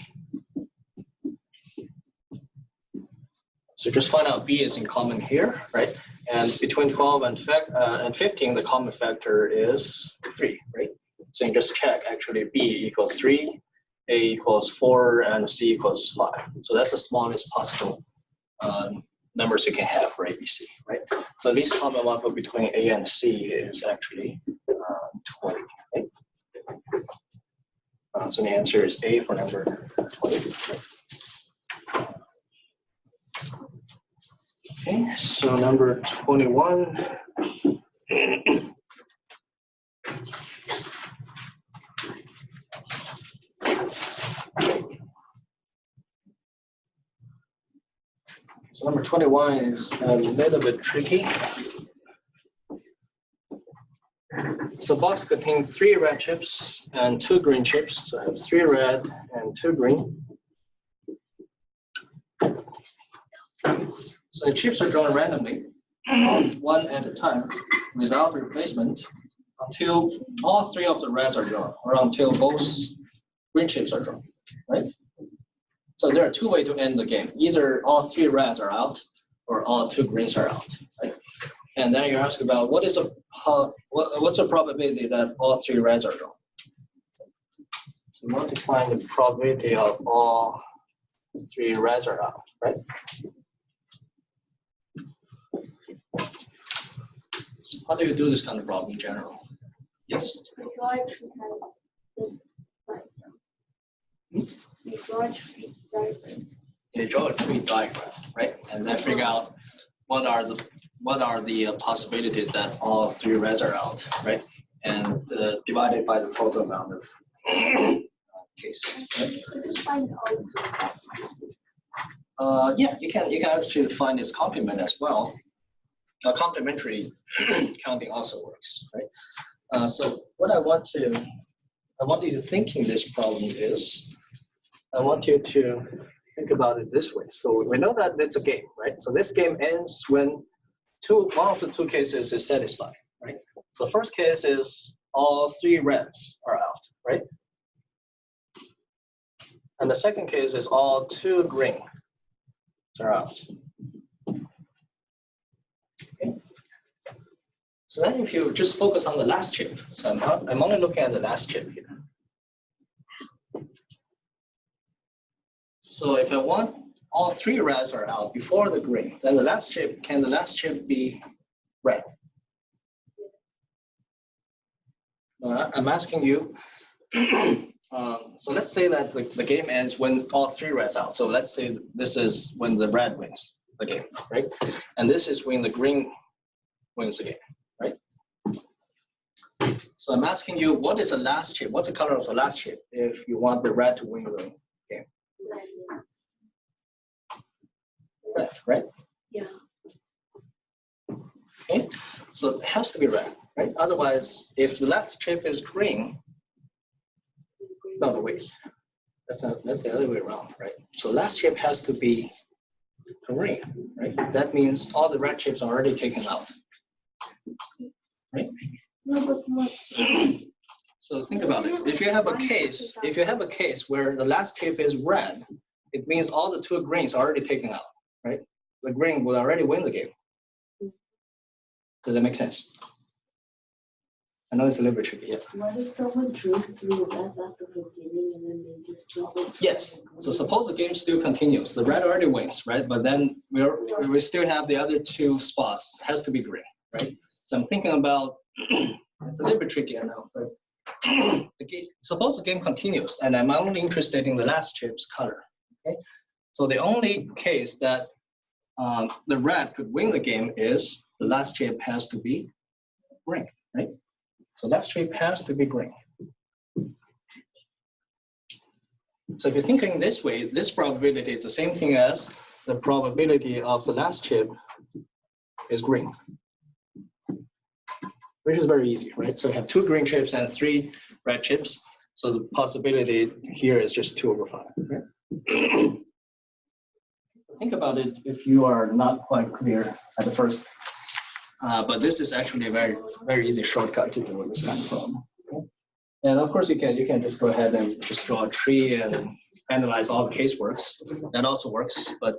So just find out B is in common here, right? And between 12 and 15, the common factor is 3, right? So you just check, actually B equals 3, A equals 4, and C equals 5. So that's the smallest possible numbers you can have for ABC, right? So least common multiple between A and C is actually 20. Okay? So the answer is A for number 20. Okay, so number 21. So number 21 is a little bit tricky. So box contains 3 red chips and 2 green chips. So I have 3 red and 2 green. So the chips are drawn randomly, one at a time, without replacement, until all 3 of the reds are drawn, or until both green chips are drawn, right? So there are 2 ways to end the game. Either all 3 reds are out, or all 2 greens are out, right? And then you ask about what's the probability that all 3 reds are drawn? So we want to find the probability of all 3 reds are out, right? So how do you do this kind of problem in general? Yes? We draw a tree diagram. We draw a tree diagram. You draw a tree diagram, right? And then figure out what are the possibilities that all 3 reds are out, right? And divide it by the total amount of cases. Right? Just find all Yeah, you can actually find its complement as well. Complementary counting also works, right? So what I want you to think in this problem is, I want you to think about it this way. So we know that it's a game, right? So this game ends when one of the 2 cases is satisfied, right? So the first case is all 3 reds are out, right? And the second case is all 2 greens are out. Okay. So then if you just focus on the last chip, so I'm only looking at the last chip here. So if I want all 3 reds are out before the green, then the last chip, can the last chip be red? I'm asking you, so let's say that the game ends when all 3 reds out. So let's say this is when the red wins the game, right? And this is when the green wins the game, right? So I'm asking you, what is the last chip? What's the color of the last chip if you want the red to win the game? Red, right? Yeah. Okay, so it has to be red, right? Otherwise, if the last chip is green, no, wait, that's the other way around, right? So last chip has to be green, right? That means all the red chips are already taken out, right? No, but what? So think about it. If you have a case where the last chip is red, it means all the 2 greens are already taken out, right? The green will already win the game. Does that make sense? I know it's a little bit tricky, yeah. What if someone drew 3 reds at the beginning and then they just draw it? Yes. So suppose the game still continues. The red already wins, right? But then we still have the other 2 spots. It has to be green, right? So I'm thinking about, it's a little bit tricky, I know, but suppose the game continues and I'm only interested in the last chip's color, okay? So the only case that the red could win the game is the last chip has to be green, right? So last chip has to be green. So if you're thinking this way, this probability is the same thing as the probability of the last chip is green, which is very easy, right? So you have 2 green chips and 3 red chips. So the possibility here is just 2 over 5, right? Think about it if you are not quite clear at the first. But this is actually a very, very easy shortcut to do this kind of problem. Okay? And of course, you can just go ahead and just draw a tree and analyze all the case works. That also works, but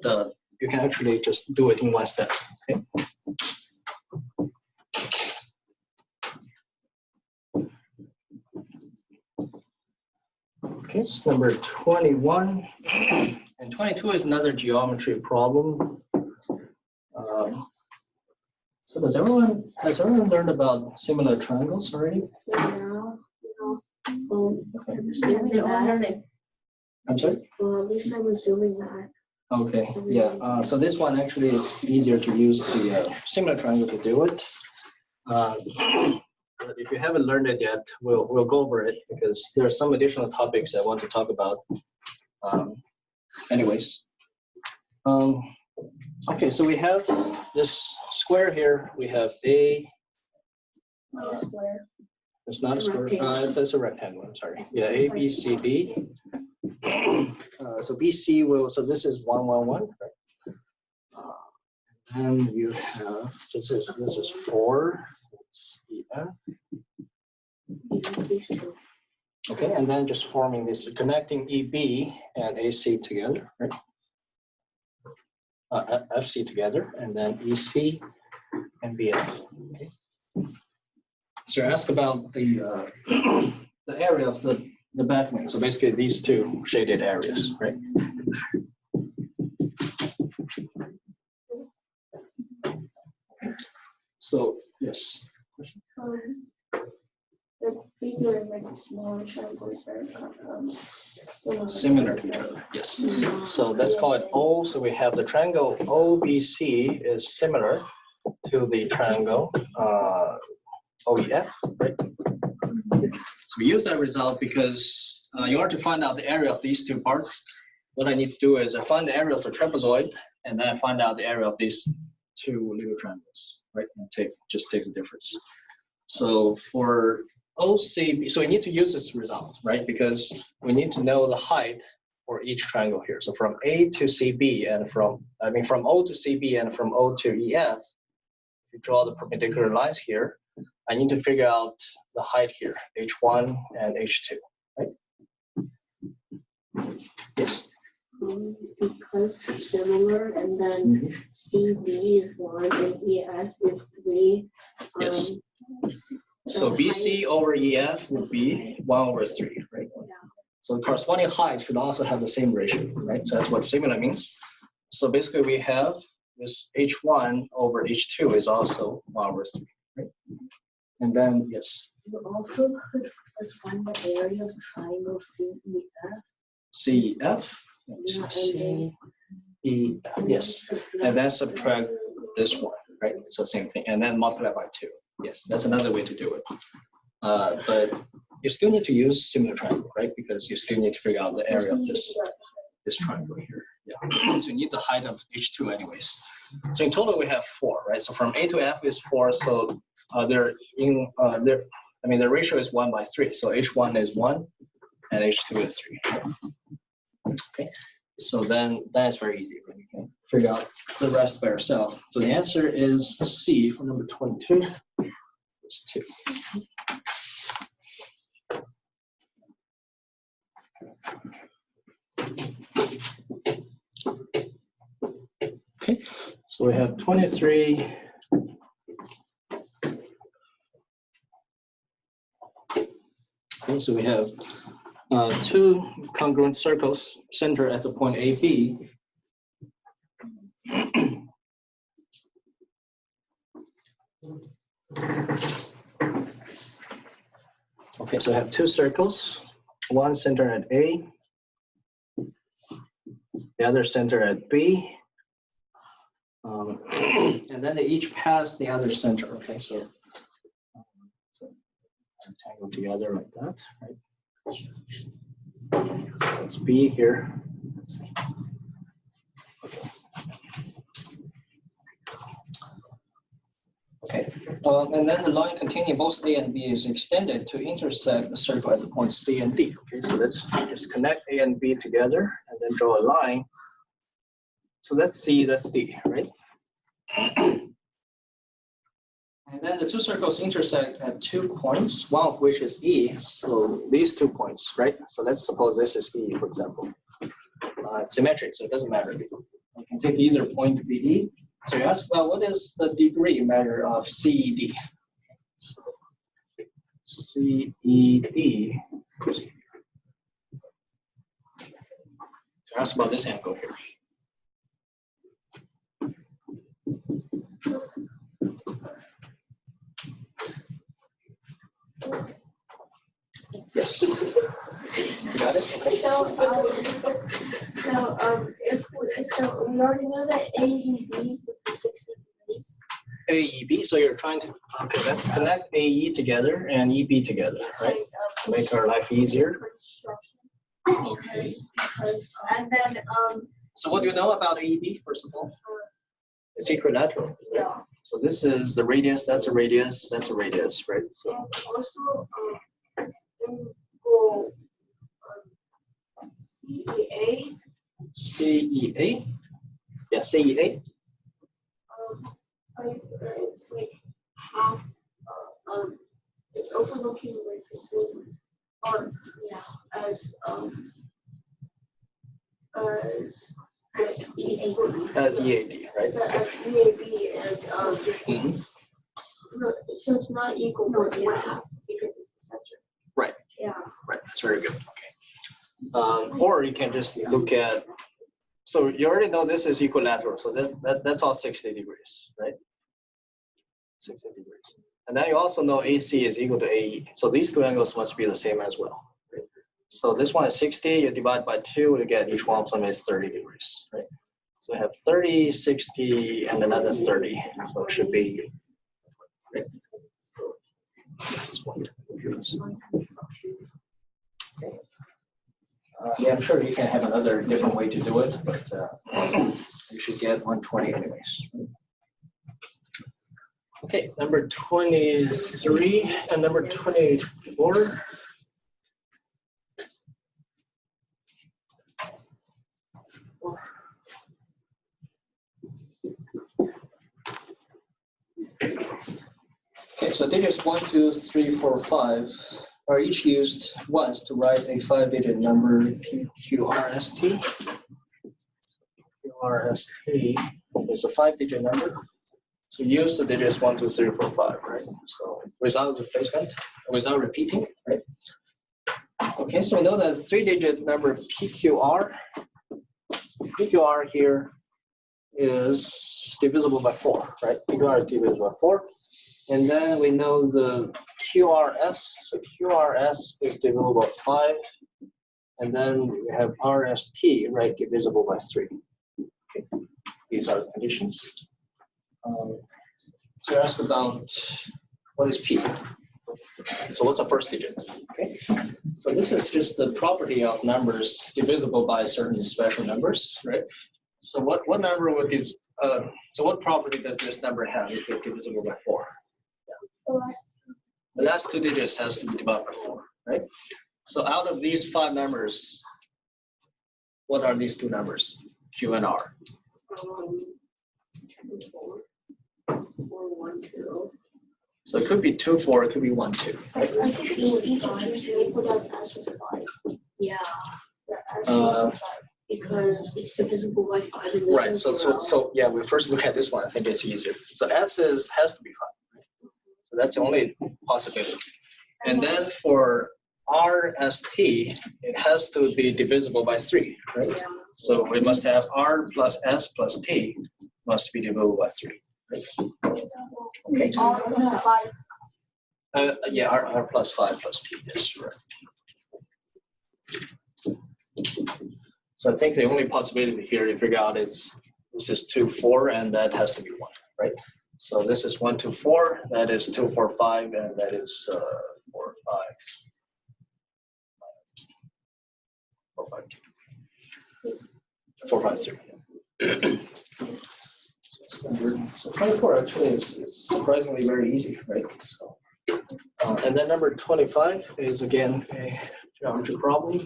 you can actually just do it in one step. Okay? Okay, it's number 21. And 22 is another geometry problem. So has everyone learned about similar triangles already? Yeah. Okay. They all learning. I'm sorry? Well, at least I'm assuming that. Okay, yeah. So this one actually it's easier to use the similar triangle to do it. But if you haven't learned it yet, we'll go over it because there are some additional topics I want to talk about. Anyways. Okay, so we have this square here. We have A. Not a square. It's not a square. It's a rectangle. I'm sorry. Yeah, A, B, C, D. So BC will. So this is 1, 1, 1. Right? And you have this is 4. It's EF. Okay, and then just forming this, connecting EB and AC together, right? FC together, and then EC and BF. Okay. So ask about the the area of the the back wing. So basically these two shaded areas, right? So yes. The bigger and like smaller triangles are Similar to each other, yes. So let's call it O. So we have the triangle OBC is similar to the triangle OEF, right? So we use that result because in order to find out the area of these two parts, what I need to do is I find the area of the trapezoid, and then I find out the area of these two little triangles, right? And just takes the difference. So for OCB, so we need to use this result, right? Because we need to know the height for each triangle here. So from A to CB and from O to CB and from O to EF, if you draw the perpendicular lines here, I need to figure out the height here, H1 and H2, right? Yes. Because they're similar, and then CB is 1 and EF is 3. Yes. So BC over EF would be 1 over 3, right? Yeah. So the corresponding height should also have the same ratio, right? So that's what similar means. So basically we have this H1 over H2 is also 1 over 3, right? And then, yes. You also could just find the area of triangle CEF. CEF? Yes. And then subtract this one, right? So same thing. And then multiply by 2. Yes, that's another way to do it. But you still need to use similar triangle, right? Because you still need to figure out the area of this triangle here. Yeah. So you need the height of H2 anyways. So in total we have 4, right? So from A to F is 4. So the ratio is 1 by 3. So H1 is 1 and H2 is 3. Okay. So then that's very easy. Right? You can figure out the rest by yourself. So the answer is C for number 22. It's 2. Okay, so we have 23. Okay, so we have 2 congruent circles centered at the point AB. Okay, so I have 2 circles, one centered at A, the other centered at B, and then they each pass the other center. Okay, so tangle together like that, right? That's B here. Let's see. Okay, and then the line containing both A and B is extended to intersect the circle at the points C and D. Okay, so let's just connect A and B together and then draw a line. So that's C, that's D, right? And then the 2 circles intersect at 2 points, one of which is E. So these 2 points, right? So let's suppose this is E, for example. It's symmetric, so it doesn't matter. You can take either point to be E. So you ask, well, what is the degree measure of CED? So CED. So ask about this angle here. Yes. You got it? Okay. So we already know that AEB would be 60 degrees. AEB, so you're trying to, okay, let's connect AE together and EB together, right? To make our life easier. Okay. And then, so what do you know about AEB, first of all? It's equilateral. Yeah. So this is the radius, that's a radius, that's a radius, right? So also, go CEA. CEA? Yeah, CEA. It's like half, it's overlooking like the same, or yeah, as EAD. As EAD, right? As EAD and no, so it's not equal, but 1/2 because it's the center. Right. Yeah. Right, that's very good. Okay. Or you can just look at, so you already know this is equilateral, so that's all 60 degrees, right? 60 degrees. And then you also know AC is equal to AE. So these two angles must be the same as well. Right? So this one is 60, you divide by 2, you get each one of them is 30 degrees, right? So we have 30, 60, and another 30. So it should be, right? Okay. Yeah, I'm sure you can have another different way to do it, but you should get 120 anyways. Okay, number 23 and number 24. Okay, so digits 1, 2, 3, 4, 5 are each used once to write a 5-digit number PQRST. QRST is a 5-digit number. So use the digits 1, 2, 3, 4, 5, right? So without replacement, without repeating, right? Okay, so we know that 3-digit number PQR here is divisible by 4, right? PQR is divisible by 4. And then we know the QRS, so QRS is divisible by 5. And then we have RST, right, divisible by 3. Okay, these are the conditions. So you asked about what is P. So what's the first digit? Okay, so this is just the property of numbers divisible by certain special numbers, right? So what number would this? So what property does this number have if it's divisible by 4? The last 2 digits has to be divided by 4, right? So out of these 5 numbers, what are these 2 numbers? Q and R. 1, 2. So it could be 2, 4, it could be 1, 2. Right? I think each we put out S as 5. Yeah. Because it's divisible by 5. Right. So yeah, we first look at this one. I think it's easier. So S has to be 5. Right? So that's the only possibility. And then for RST, it has to be divisible by 3, right? Yeah. So we must have R plus S plus T must be divisible by 3. Right? Okay. R plus 5. Yeah, R plus 5 plus T, yes, right. So I think the only possibility here to figure out is this is 2, 4, and that has to be 1, right? So this is 1, 2, 4, that is 2, 4, 5, and that is 4, 5. 4, 5, 2. 4, 5, 3. So 24 actually is surprisingly very easy, right? So, and then number 25 is again a geometry problem.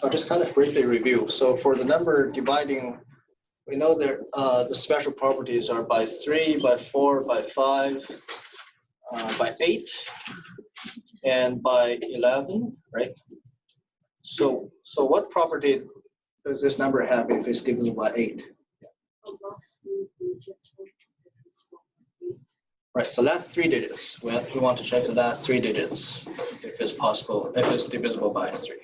I'll just kind of briefly review. So for the number dividing, we know that the special properties are by 3, by 4, by 5, by 8, and by 11, right? So what property does this number have if it's divisible by 8? Right, so last 3 digits. We want to check the last 3 digits if it's possible, if it's divisible by 3.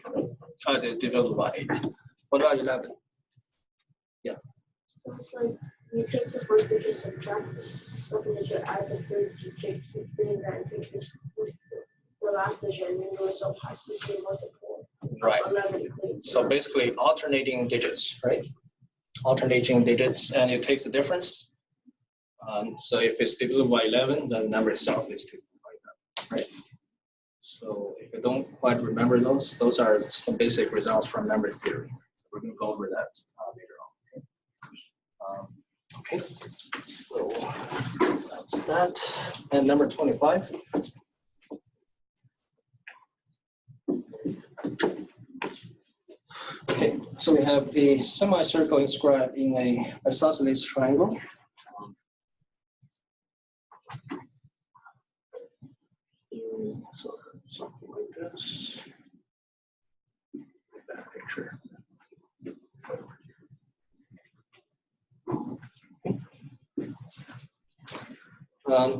Divisible by 8. What about 11? Yeah. So it's like you take the first digit, subtract the second digit, add the third digit, keep doing that, and take the last digit, and then the result has to be multiple. Right. 11. So basically alternating digits, right? Alternating digits, and it takes the difference. So if it's divisible by 11, the number itself is divisible by 11, right? So if you don't quite remember those are some basic results from number theory. We're going to go over that later on. Okay, so that's that. And number 25. Okay, so we have a semicircle inscribed in a isosceles triangle. So something like this. That picture.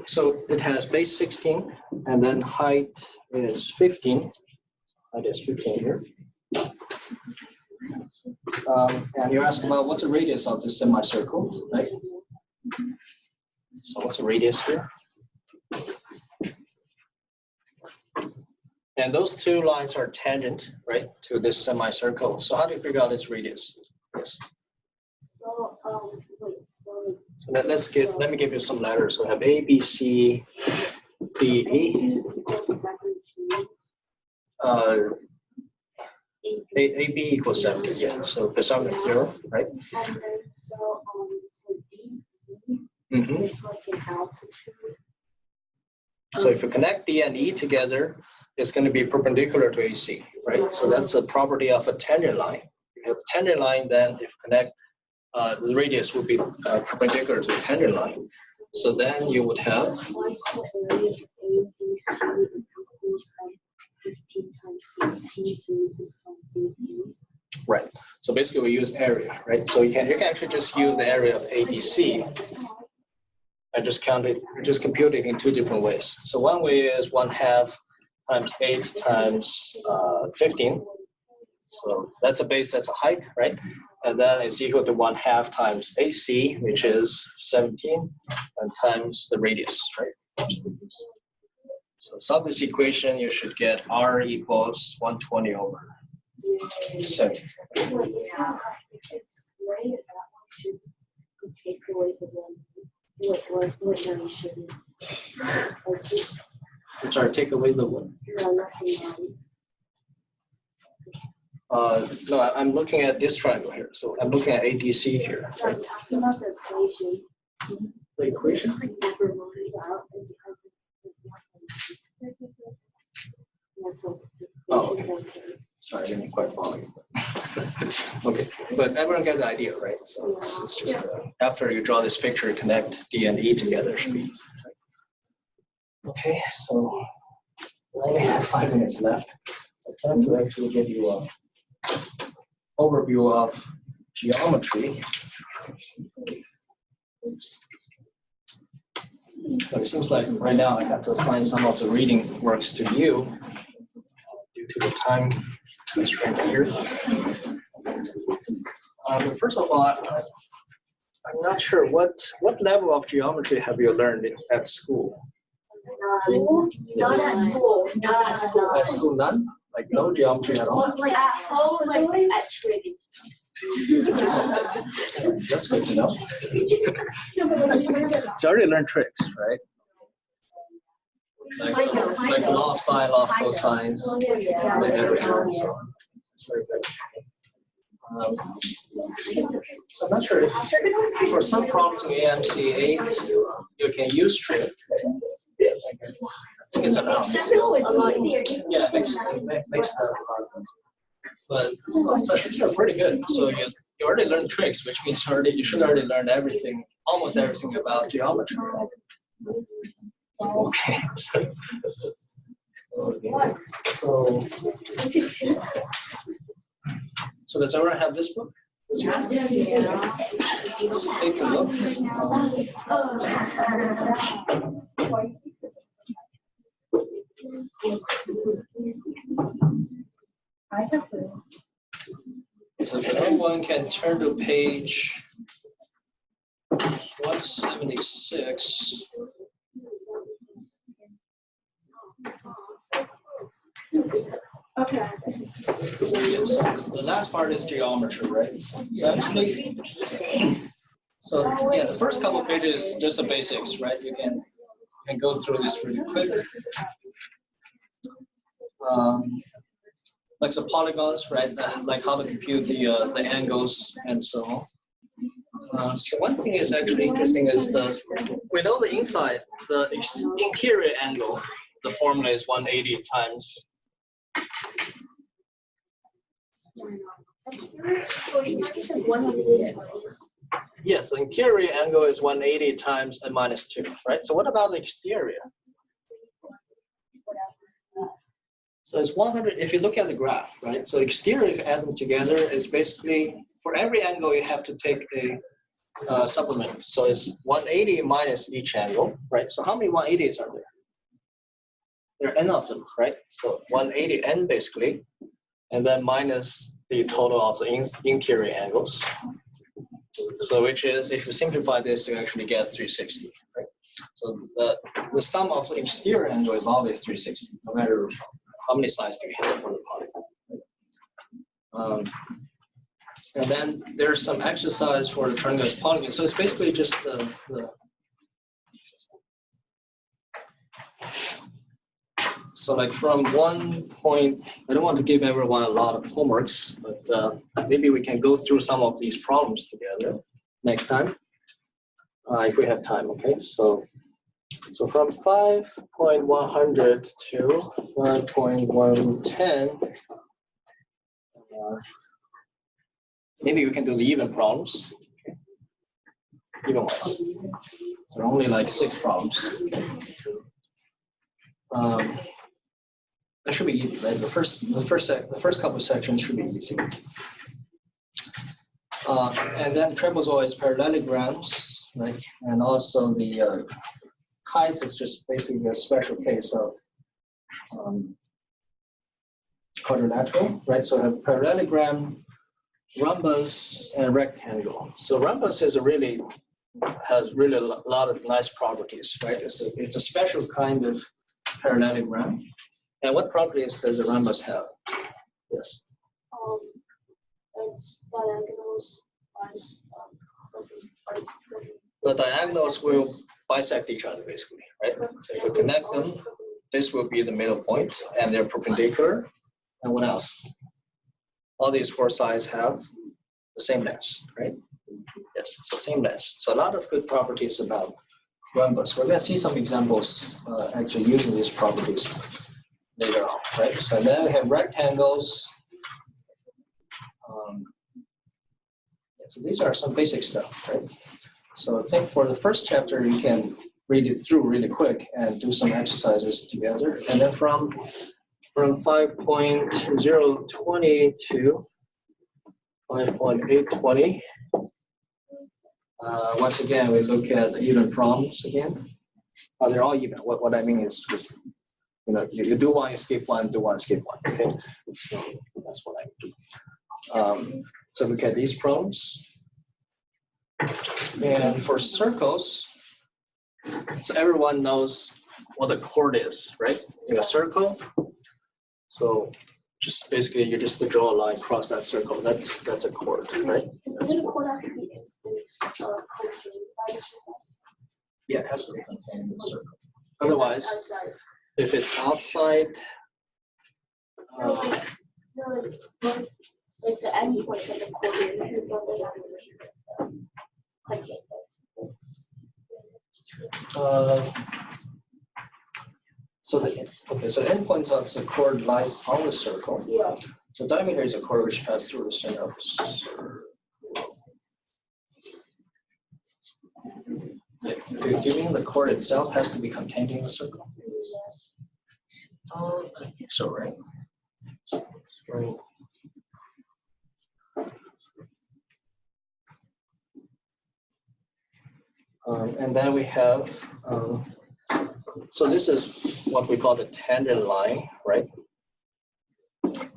So it has base 16, and then height is 15. Height is 15 here. And you're asking about what's the radius of this semicircle, right? So what's the radius here? And those two lines are tangent, right, to this semicircle. So how do you figure out its radius? Yes. So, wait, so. So let me give you some letters. So we have A, B, C, D, E. A, B equals 70, yeah. So the sum is 0, right? And then so D, Mm-hmm. it's like an altitude. So if you connect D and E together, it's going to be perpendicular to AC, right? So that's a property of a tangent line. If you have a tangent line, then if you connect, the radius will be perpendicular to the tangent line. So then you would have. What's the area of ABC equals 15 times 16, so you can find the. Right. So basically we use area, right? So you can actually just use the area of ADC and just count it, just compute it in two different ways. So one way is 1/2 times 8 times 15. So that's a base, that's a height, right? And then it's equal to 1/2 times AC, which is 17, and times the radius, right? So solve this equation, you should get R equals 120 over 70. Take away the one. What you shouldn't. I'm sorry, take away the one. No, I'm looking at this triangle here. So I'm looking at ADC here. Right? The equation? Oh, okay. Sorry, I didn't quite follow you. Okay, but everyone get the idea, right? So it's just after you draw this picture, connect D and E together. Should be easy, right? Okay, so I only have 5 minutes left. I plan to actually give you an overview of geometry. But it seems like right now I have to assign some of the reading works to you due to the time constraint here. But first of all, I'm not sure what level of geometry have you learned at school? Not at school. Not at school. At school, none? Like no geometry at all? Like at home, like at trades. That's good to know. So I already learned tricks, right? Like law of sine, law of cosines, like everything. So it's very good. So I'm not sure if for some problems in AMC 8 you can use trick. I think it's about. Yeah, it makes that a lot. But they're pretty good. So you already learned tricks, which means you should already learn everything, almost everything about geometry. Okay. So does everyone have this book? Yeah. Let's take a look. So if everyone can turn to page 176. Okay. Yes, the last part is geometry, right? So actually, yeah, the first couple of pages is just the basics, right? You can go through this really quick. Like the polygons, right? Like how to compute the angles and so on. So one thing is actually interesting is we know the inside, the interior angle, the formula is 180 times. Yes, the interior angle is 180 times a minus 2, right? So what about the exterior? So it's 100, if you look at the graph, right? So exterior, if you add them together, is basically, for every angle, you have to take a supplement. So it's 180 minus each angle, right? So how many 180s are there? There are n of them, right? So 180n basically, and then minus the total of the interior angles. So which is, if you simplify this, you actually get 360, right? So the sum of the exterior angle is always 360, no matter how many sides do you have for the polygon. And then there's some exercise for the triangular polygon. So it's basically just the so like from one point, I don't want to give everyone a lot of homeworks, but maybe we can go through some of these problems together next time, if we have time, okay? So from 5.100 to 5.110, maybe we can do the even problems, okay? Even ones. So only like 6 problems. That should be easy, right? The first couple of sections should be easy. And then trapezoids, parallelograms, right? And also the chies is just basically a special case of quadrilateral, right? So we have parallelogram, rhombus, and rectangle. So rhombus has really a lot of nice properties, right? It's a special kind of parallelogram. And what properties does the rhombus have? Yes. It's diagonals. The diagonals will bisect each other, basically, right? So if you connect them, this will be the middle point, and they're perpendicular. And what else? All these 4 sides have the same length, right? Yes, it's the same length. So a lot of good properties about rhombus. We're going to see some examples actually using these properties later on, right? So then we have rectangles. So these are some basic stuff, right? So I think for the first chapter, you can read it through really quick and do some exercises together. And then from 5.020 to 5.820, once again, we look at the even problems again. They're all even. What I mean is just, you do one, you skip one, do one, skip one, okay? So that's what I do. So look at these problems. And for circles, so everyone knows what the chord is, right? In a circle. So just basically, you just draw a line across that circle. That's a chord, right? Yeah, it has to be contained in the circle. Otherwise, if it's outside, like the end point of the chord, so the endpoint of the chord lies on the circle. Yeah. So diameter is a chord which passes through the center of the circle. Do you mean the chord itself has to be contained in the circle? Yes. I think so, right? Right. And then we have, so this is what we call the tangent line, right?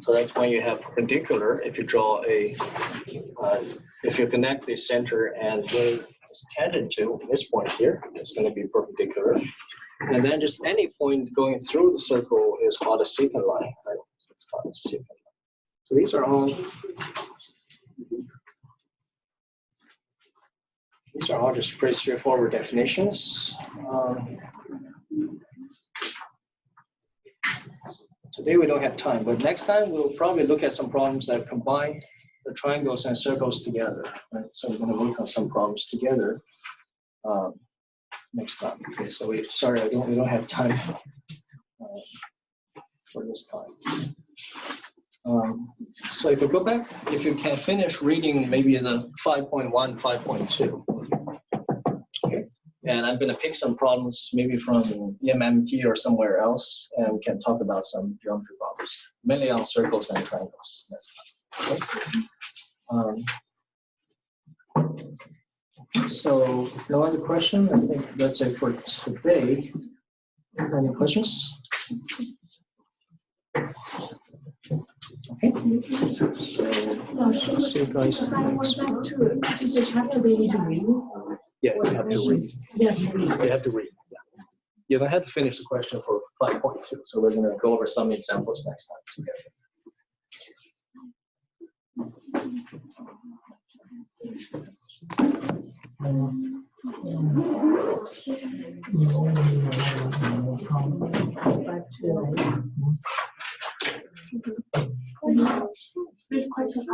So that's when you have perpendicular. If you draw if you connect the center and where it's tangent to this point here, it's going to be perpendicular. And then just any point going through the circle is called a secant line, right? So it's called a secant line. So these are all just pretty straightforward definitions. Today we don't have time, but next time we'll probably look at some problems that combine the triangles and circles together. Right? So we're going to work on some problems together next time. Okay, so we don't have time for this time. So if you go back, if you can finish reading maybe the 5.1, 5.2. Okay. And I'm going to pick some problems maybe from EMMT or somewhere else, and we can talk about some geometry problems, mainly on circles and triangles next time. Okay. So no other question. I think that's it for today. Any questions? Okay. So see you guys next week. Does the chapter they need to read? Yeah, you have to read. Yeah, read. You have to read. Yeah. You're gonna have to finish the question for 5.2. So we're gonna go over some examples next time together. Good question.